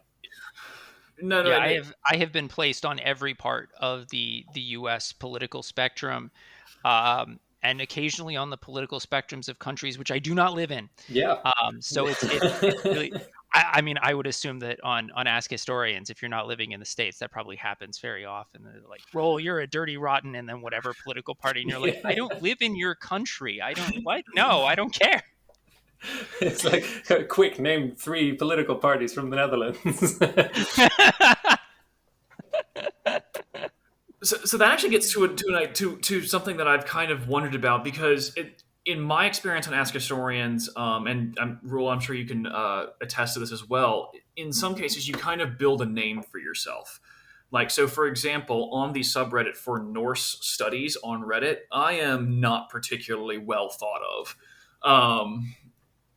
No, I have been placed on every part of the U.S. political spectrum, and occasionally on the political spectrums of countries which I do not live in. Yeah. So it's really. I mean, I would assume that on Ask Historians, if you're not living in the States, that probably happens very often. They're like, Roel, you're a dirty rotten, and then whatever political party, and you're like, I don't live in your country. I don't. What? No, I don't care. It's like, quick, name 3 political parties from the Netherlands. So that actually gets to something that I've kind of wondered about, because in my experience on Ask Historians, and Roel, I'm sure you can attest to this as well, in some cases you kind of build a name for yourself. Like, so for example, on the subreddit for Norse studies on Reddit, I am not particularly well thought of.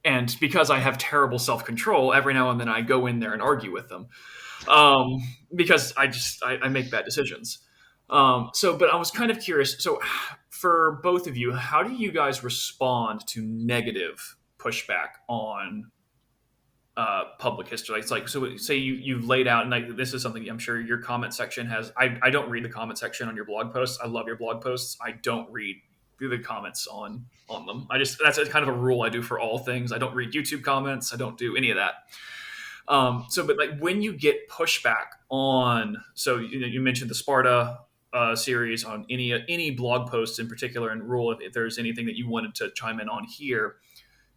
And because I have terrible self-control, every now and then I go in there and argue with them, because I make bad decisions. But I was kind of curious. So for both of you, how do you guys respond to negative pushback on public history? It's like, so say you've laid out, and like, this is something I'm sure your comment section has. I don't read the comment section on your blog posts. I love your blog posts. I don't read the comments on them. That's a kind of a rule I do for all things. I don't read YouTube comments. I don't do any of that. But like, when you get pushback on, so you mentioned the Sparta series, on any blog posts in particular, and Roel, if there's anything that you wanted to chime in on here,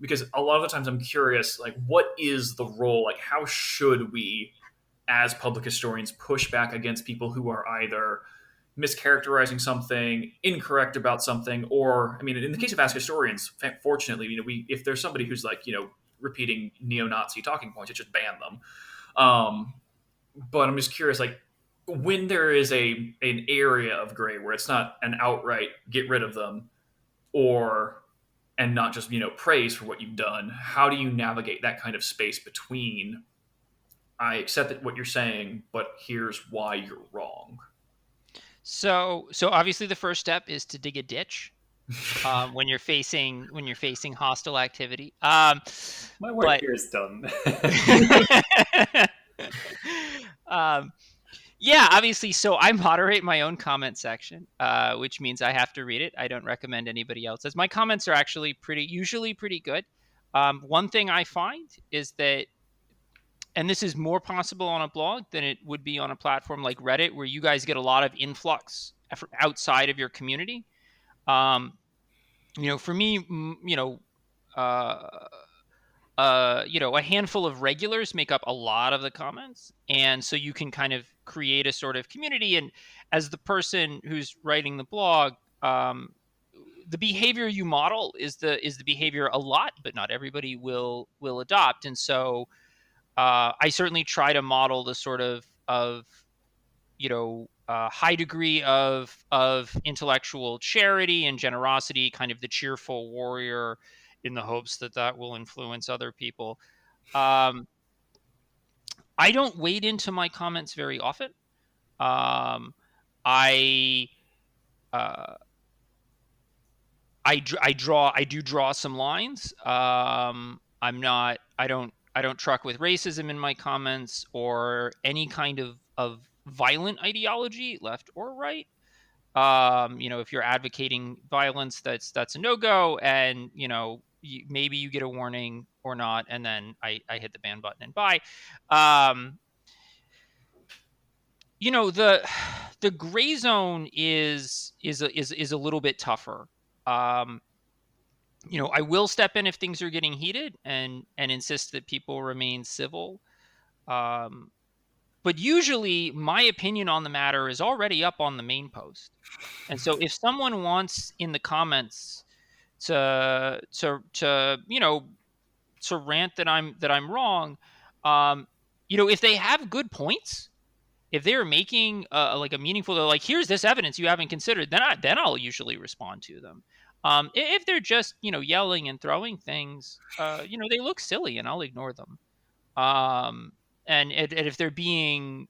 because a lot of the times I'm curious, like, what is the role? Like, how should we, as public historians, push back against people who are either mischaracterizing something, incorrect about something, or, I mean, in the case of Ask Historians, fortunately, if there's somebody who's like, repeating neo-Nazi talking points, it just ban them. But I'm just curious, like, when there is an area of gray where it's not an outright get rid of them, and not just praise for what you've done, how do you navigate that kind of space between, I accept what you're saying, but here's why you're wrong? So obviously the first step is to dig a ditch when you're facing hostile activity. My work here is done. Yeah, obviously. So I moderate my own comment section, which means I have to read it. I don't recommend anybody else's. My comments are actually usually pretty good. One thing I find is that, and this is more possible on a blog than it would be on a platform like Reddit, where you guys get a lot of influx outside of your community. For me, a handful of regulars make up a lot of the comments, and so you can kind of create a sort of community. And as the person who's writing the blog, the behavior you model is the behavior a lot, but not everybody will adopt. And so I certainly try to model the sort of high degree of intellectual charity and generosity, kind of the cheerful warrior in the hopes that that will influence other people. Um, I don't wade into my comments very often. Um, I uh, I do draw some lines. I don't truck with racism in my comments or any kind of violent ideology, left or right. If you're advocating violence, that's a no-go, and maybe you get a warning or not, and then I hit the ban button and bye. Um, the gray zone is a little bit tougher. Um, I will step in if things are getting heated and insist that people remain civil. Um, but usually my opinion on the matter is already up on the main post. And so if someone wants in the comments to rant that I'm wrong, if they have good points, if they're making like a meaningful, they're like, here's this evidence you haven't considered, then I'll usually respond to them. If they're just yelling and throwing things, they look silly, and I'll ignore them. And if they're being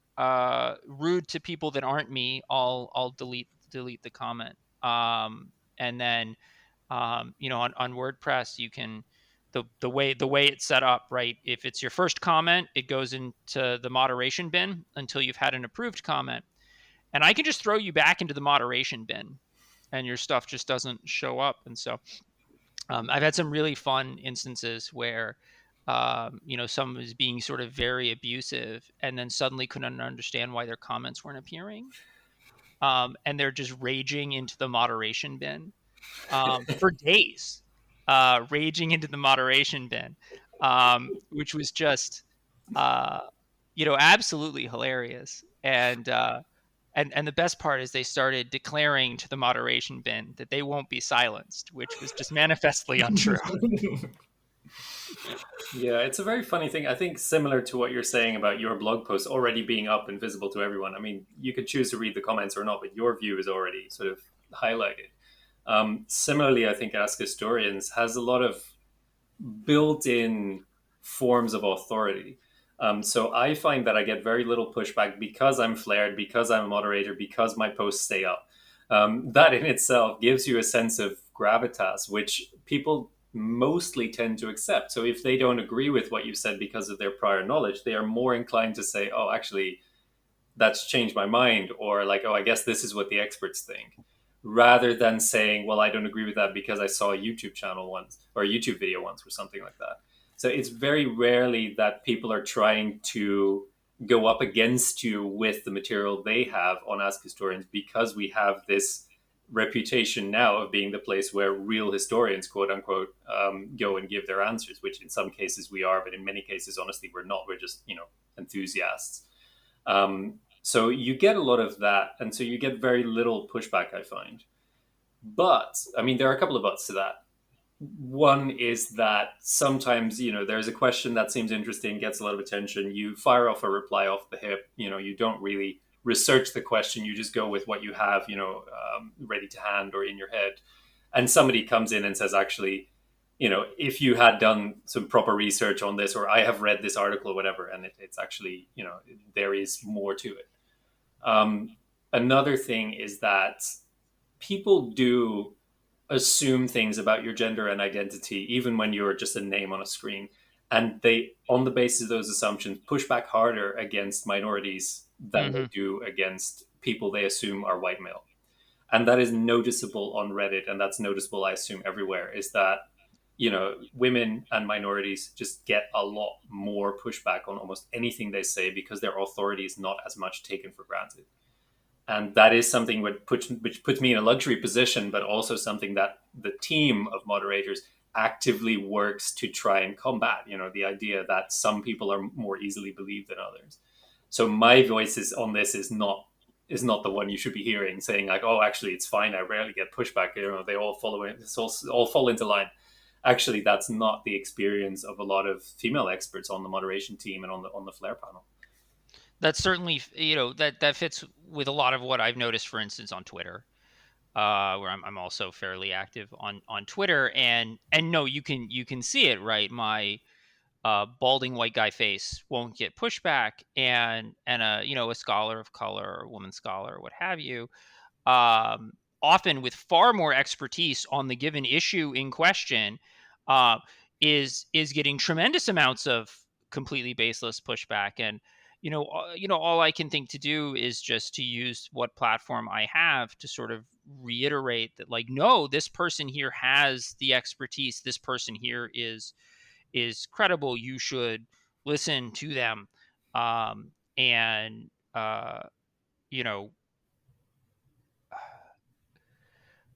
rude to people that aren't me, I'll delete the comment. And then on WordPress, you can the way it's set up, right? If it's your first comment, it goes into the moderation bin until you've had an approved comment, and I can just throw you back into the moderation bin, and your stuff just doesn't show up. And so I've had some really fun instances where someone is being sort of very abusive, and then suddenly couldn't understand why their comments weren't appearing, and they're just raging into the moderation bin for days, raging into the moderation bin, which was just, absolutely hilarious. And the best part is they started declaring to the moderation bin that they won't be silenced, which was just manifestly untrue. Yeah, it's a very funny thing. I think similar to what you're saying about your blog post already being up and visible to everyone. I mean, you could choose to read the comments or not, but your view is already sort of highlighted. Similarly, I think Ask Historians has a lot of built-in forms of authority. So I find that I get very little pushback because I'm flared, because I'm a moderator, because my posts stay up. That in itself gives you a sense of gravitas, which people mostly tend to accept. So if they don't agree with what you said because of their prior knowledge, they are more inclined to say, oh, actually, that's changed my mind, or like, oh, I guess this is what the experts think, rather than saying, well, I don't agree with that because I saw a YouTube channel once or a YouTube video once or something like that. So it's very rarely that people are trying to go up against you with the material they have on Ask Historians, because we have this reputation now of being the place where real historians, quote unquote, go and give their answers, which in some cases we are, but in many cases, honestly, we're not. We're just, enthusiasts. So you get a lot of that. And so you get very little pushback, I find. But, I mean, there are a couple of buts to that. One is that sometimes, there's a question that seems interesting, gets a lot of attention. You fire off a reply off the hip. You don't really research the question. You just go with what you have, ready to hand or in your head. And somebody comes in and says, actually, if you had done some proper research on this, or I have read this article or whatever, and it's actually, there is more to it. Another thing is that people do assume things about your gender and identity, even when you're just a name on a screen. And they, on the basis of those assumptions, push back harder against minorities than they do against people they assume are white male. And that is noticeable on Reddit, and that's noticeable, I assume, everywhere, is that, women and minorities just get a lot more pushback on almost anything they say because their authority is not as much taken for granted. And that is something which puts me in a luxury position, but also something that the team of moderators actively works to try and combat, the idea that some people are more easily believed than others. So my voice is not the one you should be hearing saying like, oh, actually, it's fine. I rarely get pushback. They all follow it. It's all fall into line. Actually, that's not the experience of a lot of female experts on the moderation team and on the Flare panel. That's certainly, that fits with a lot of what I've noticed, for instance, on Twitter. where I'm also fairly active on Twitter, and no, you can see it, right? My balding white guy face won't get pushback, and a scholar of color, or woman scholar, or what have you, um, often with far more expertise on the given issue in question, uh, is getting tremendous amounts of completely baseless pushback. And all I can think to do is just to use what platform I have to sort of reiterate that, like, no, this person here has the expertise. This person here is credible. You should listen to them. And you know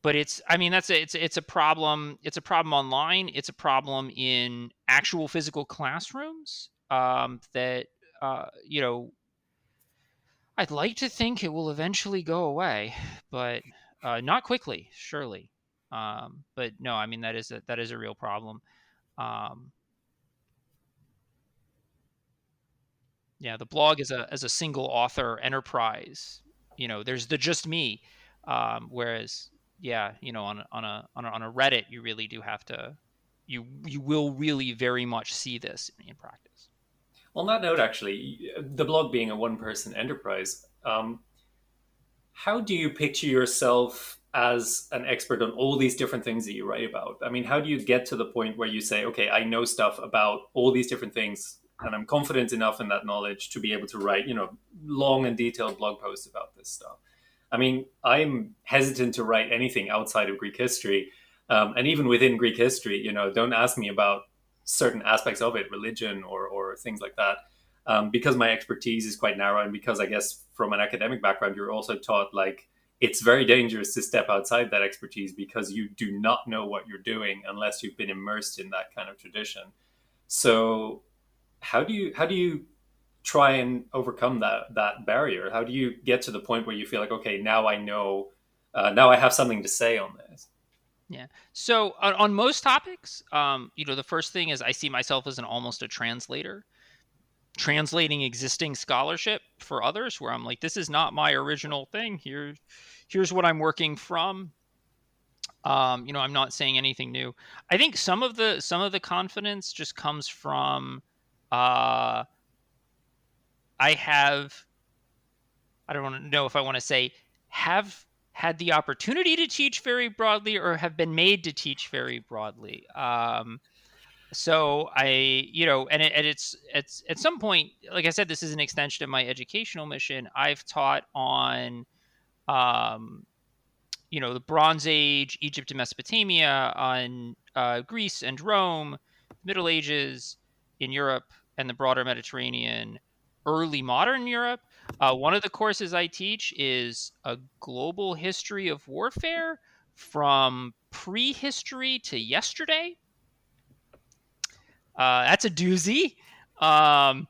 but it's a problem. It's a problem online. It's a problem in actual physical classrooms, that I'd like to think it will eventually go away, but not quickly, surely. But no, I mean, that is a real problem. um, yeah, the blog is a single author enterprise. There's the just me, whereas, yeah, on a Reddit, you really do have to, you will really very much see this in practice. On that note, actually, the blog being a one-person enterprise, how do you picture yourself as an expert on all these different things that you write about? I mean, how do you get to the point where you say, okay, I know stuff about all these different things, and I'm confident enough in that knowledge to be able to write, long and detailed blog posts about this stuff? I mean, I'm hesitant to write anything outside of Greek history. And even within Greek history, don't ask me about certain aspects of it, religion or things like that, because my expertise is quite narrow. And because I guess from an academic background, you're also taught, like, it's very dangerous to step outside that expertise because you do not know what you're doing unless you've been immersed in that kind of tradition. So how do you try and overcome that barrier? How do you get to the point where you feel like, okay, now I know, now I have something to say on this? Yeah. So on most topics, the first thing is I see myself as almost a translator, translating existing scholarship for others, where I'm like, this is not my original thing. Here's what I'm working from. I'm not saying anything new. I think some of the confidence just comes from, I don't want to know if I want to say have had the opportunity to teach very broadly or have been made to teach very broadly. So it's at some point, like I said, this is an extension of my educational mission. I've taught on, the Bronze Age, Egypt and Mesopotamia, on Greece and Rome, Middle Ages in Europe and the broader Mediterranean, early modern Europe. One of the courses I teach is a global history of warfare from prehistory to yesterday. That's a doozy. Yeah,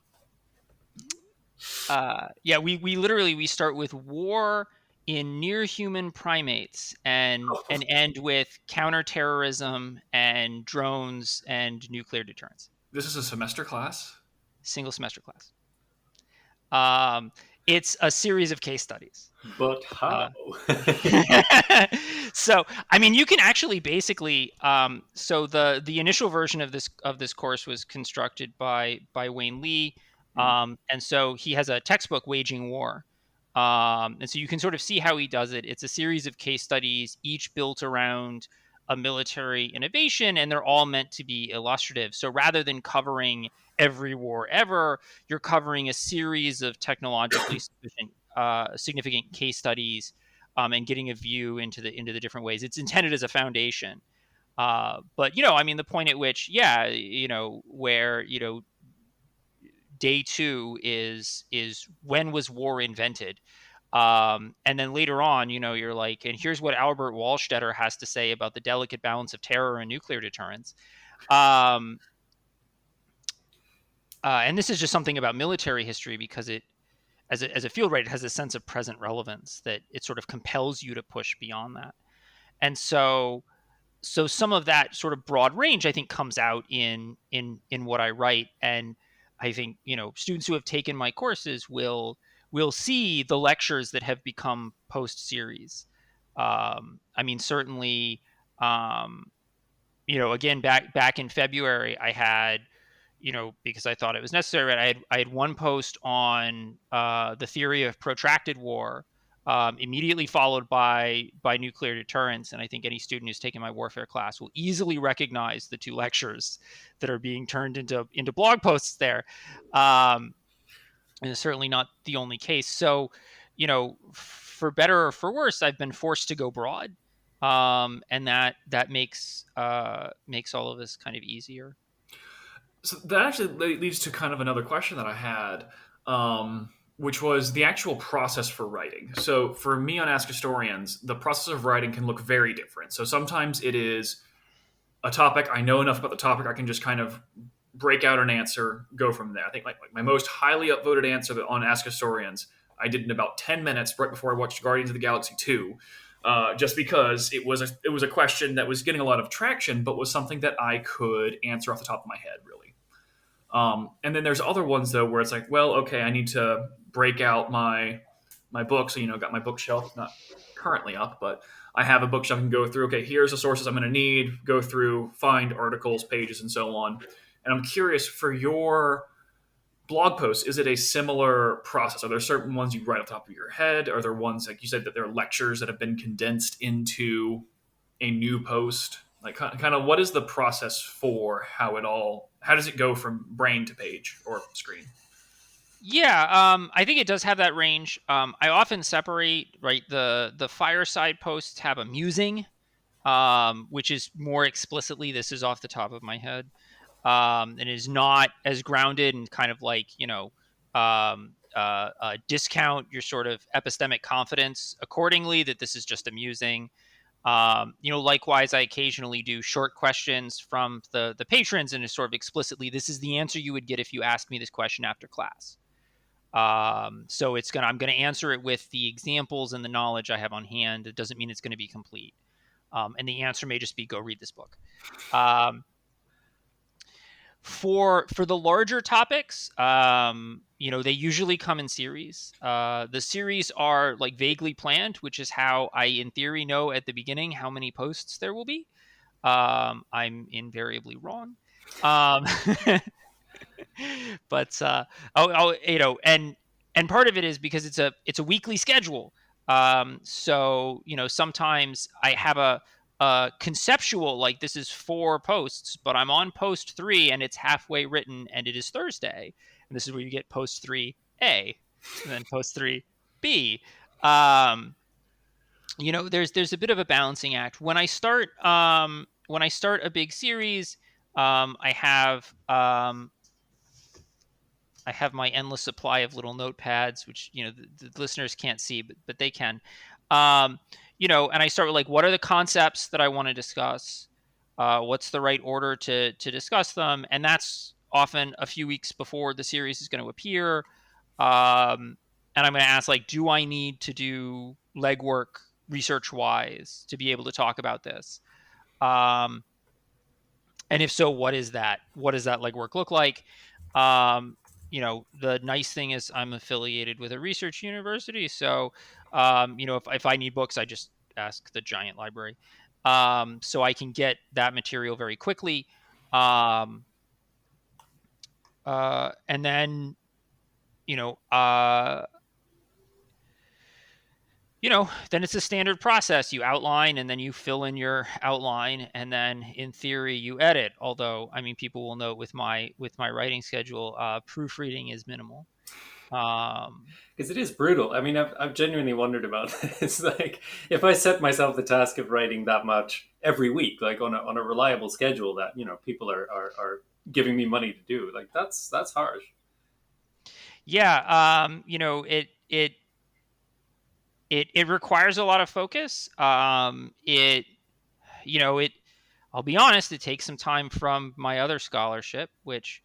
we literally, we start with war in near human primates and end with counterterrorism and drones and nuclear deterrence. This is a semester class? Single semester class. It's a series of case studies. But how? So, I mean, you can actually basically, so the initial version of this course was constructed by Wayne Lee. And so he has a textbook, Waging War. And so you can sort of see how he does it. It's a series of case studies, each built around a military innovation, and they're all meant to be illustrative. So rather than covering every war ever, you're covering a series of technologically significant case studies, and getting a view into the different ways. It's intended as a foundation. But, I mean, the point at which, where, day two is when was war invented? And then later on, you're like, and here's what Albert Wallstetter has to say about the delicate balance of terror and nuclear deterrence. And this is just something about military history, because it, as a field writer, it has a sense of present relevance that it sort of compels you to push beyond that. And so some of that sort of broad range, I think, comes out in what I write. And I think, students who have taken my courses will see the lectures that have become post series. I mean, certainly, again, back in February, I had, because I thought it was necessary, I had one post on the theory of protracted war, immediately followed by nuclear deterrence. And I think any student who's taken my warfare class will easily recognize the two lectures that are being turned into blog posts there. And it's certainly not the only case. So, for better or for worse, I've been forced to go broad, and that makes all of this kind of easier. So that actually leads to kind of another question that I had, which was the actual process for writing. So for me on Ask Historians, the process of writing can look very different. So sometimes it is a topic, I know enough about the topic, I can just kind of break out an answer, go from there. I think like my most highly upvoted answer on Ask Historians, I did in about 10 minutes right before I watched Guardians of the Galaxy 2, just because it was a question that was getting a lot of traction, but was something that I could answer off the top of my head, really. And then there's other ones though where it's like, well, okay, I need to break out my book. So got my bookshelf, not currently up, but I have a bookshelf I can go through. Okay, here's the sources I'm going to need. Go through, find articles, pages, and so on. And I'm curious, for your blog posts, is it a similar process? Are there certain ones you write off the top of your head? Are there ones, like you said, that there are lectures that have been condensed into a new post? Like, kind of, what is the process for how does it go from brain to page or screen? Yeah, I think it does have that range. I often separate, right? The fireside posts have a musing, which is more explicitly, this is off the top of my head, and is not as grounded and kind of like, discount your sort of epistemic confidence accordingly, that this is just amusing. Likewise, I occasionally do short questions from the patrons, and it's sort of explicitly, this is the answer you would get if you asked me this question after class. So I'm going to answer it with the examples and the knowledge I have on hand. It doesn't mean it's going to be complete. And the answer may just be, go read this book. For the larger topics, they usually come in series. The series are like vaguely planned, which is how I, in theory, know at the beginning how many posts there will be. I'm invariably wrong. But and part of it is because it's a weekly schedule. So sometimes I have a conceptual, like, this is 4 posts, but I'm on post 3 and it's halfway written and it is Thursday, and this is where you get post 3A and then post 3B. There's a bit of a balancing act when I start a big series. I have my endless supply of little notepads, which the listeners can't see, but they can. And I start with, like, what are the concepts that I want to discuss? What's the right order to discuss them? And that's often a few weeks before the series is going to appear. And I'm going to ask, like, do I need to do legwork research-wise to be able to talk about this? And if so, what is that? What does that legwork look like? The nice thing is I'm affiliated with a research university. So, if I need books, I just ask the giant library. So I can get that material very quickly. And then, then it's a standard process. You outline, and then you fill in your outline, and then in theory you edit. Although, I mean, people will note with my writing schedule, proofreading is minimal. Because it is brutal. I mean, I've genuinely wondered about this. Like, if I set myself the task of writing that much every week, like on a reliable schedule that people are giving me money to do, like that's harsh. Yeah, it requires a lot of focus. I'll be honest, it takes some time from my other scholarship, which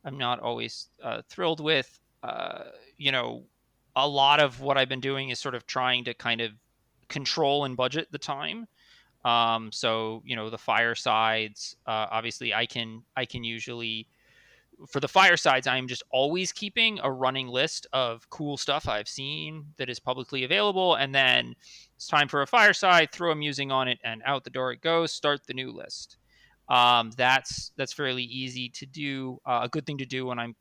I'm not always thrilled with. A lot of what I've been doing is sort of trying to kind of control and budget the time. So the firesides, obviously I can usually for the firesides, I'm just always keeping a running list of cool stuff I've seen that is publicly available. And then it's time for a fireside, throw a musing on it, and out the door it goes, start the new list. That's fairly easy to do. A good thing to do when I'm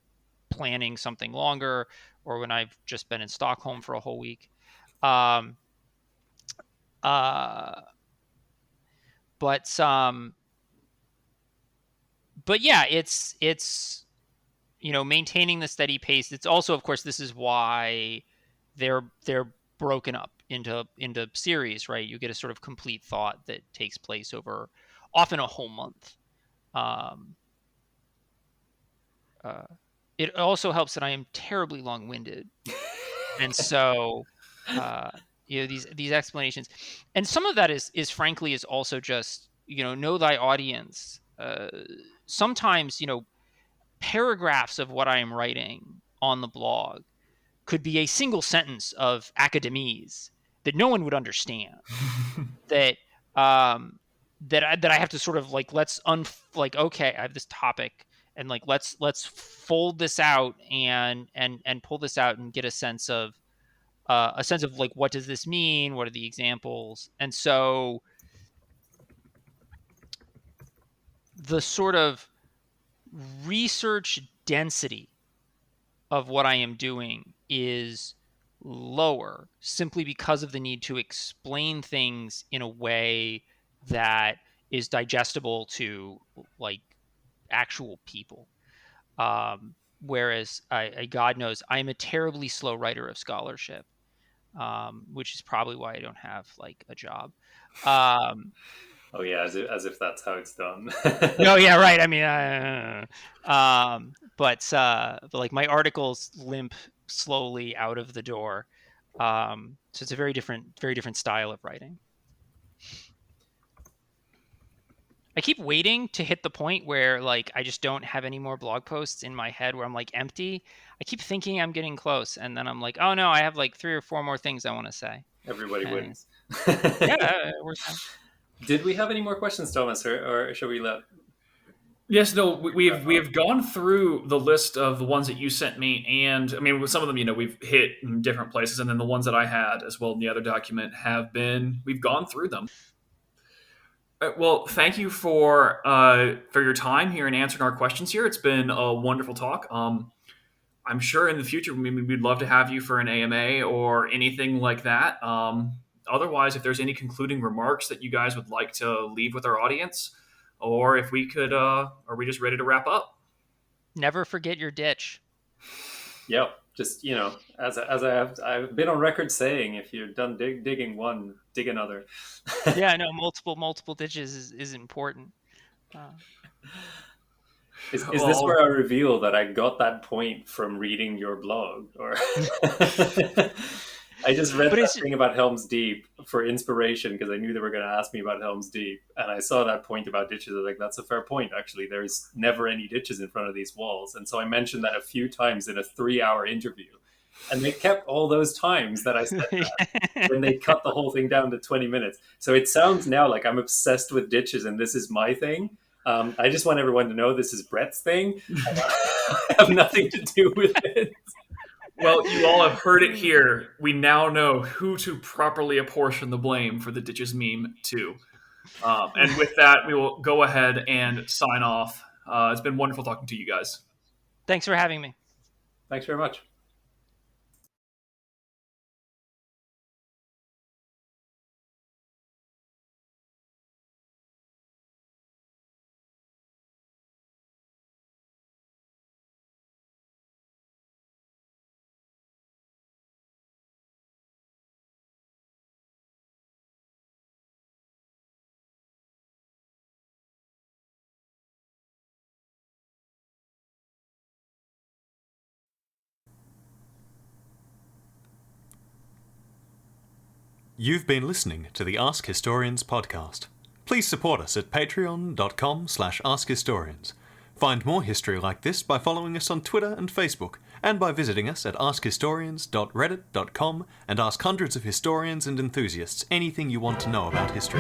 planning something longer or when I've just been in Stockholm for a whole week. But yeah, it's maintaining the steady pace. It's also, of course, this is why they're broken up into series, right? You get a sort of complete thought that takes place over often a whole month. It also helps that I am terribly long-winded, and so these explanations, and some of that is frankly is also just know thy audience. Sometimes paragraphs of what I am writing on the blog could be a single sentence of academies that no one would understand. that that I have to sort of okay, I have this topic, and let's fold this out and pull this out and get a sense of what does this mean? What are the examples? And so the sort of research density of what I am doing is lower simply because of the need to explain things in a way that is digestible to actual people. Whereas God knows I'm a terribly slow writer of scholarship, which is probably why I don't have a job. Oh yeah, as if that's how it's done. No, yeah, right. I mean, but my articles limp slowly out of the door. So it's a very different style of writing. I keep waiting to hit the point where I just don't have any more blog posts in my head where I'm empty. I keep thinking I'm getting close, and then I'm like, oh no, I have 3 or 4 more things I want to say. Everybody wins. Yeah, it works out. Did we have any more questions, Thomas, or should we let? Yes, no, we have gone through the list of the ones that you sent me, and I mean, with some of them, we've hit in different places, and then the ones that I had as well in the other document we've gone through them. Well, thank you for your time here and answering our questions here. It's been a wonderful talk. I'm sure in the future we'd love to have you for an AMA or anything like that. Otherwise, if there's any concluding remarks that you guys would like to leave with our audience, or if we could, are we just ready to wrap up? Never forget your ditch. Yep. Just, as I've been on record saying, if you're done digging one, dig another. Yeah, no, multiple ditches is important. Is this where I reveal that I got that point from reading your blog? Or I just read that thing about Helm's Deep for inspiration because I knew they were going to ask me about Helm's Deep. And I saw that point about ditches. I was like, that's a fair point, actually. There's never any ditches in front of these walls. And so I mentioned that a few times in a 3-hour interview. And they kept all those times that I said that. And they cut the whole thing down to 20 minutes. So it sounds now like I'm obsessed with ditches and this is my thing. I just want everyone to know this is Bret's thing. I have nothing to do with it. Well, you all have heard it here. We now know who to properly apportion the blame for the ditches meme to. And with that, we will go ahead and sign off. It's been wonderful talking to you guys. Thanks for having me. Thanks very much. You've been listening to the Ask Historians podcast. Please support us at patreon.com/askhistorians. Find more history like this by following us on Twitter and Facebook, and by visiting us at askhistorians.reddit.com and ask hundreds of historians and enthusiasts anything you want to know about history.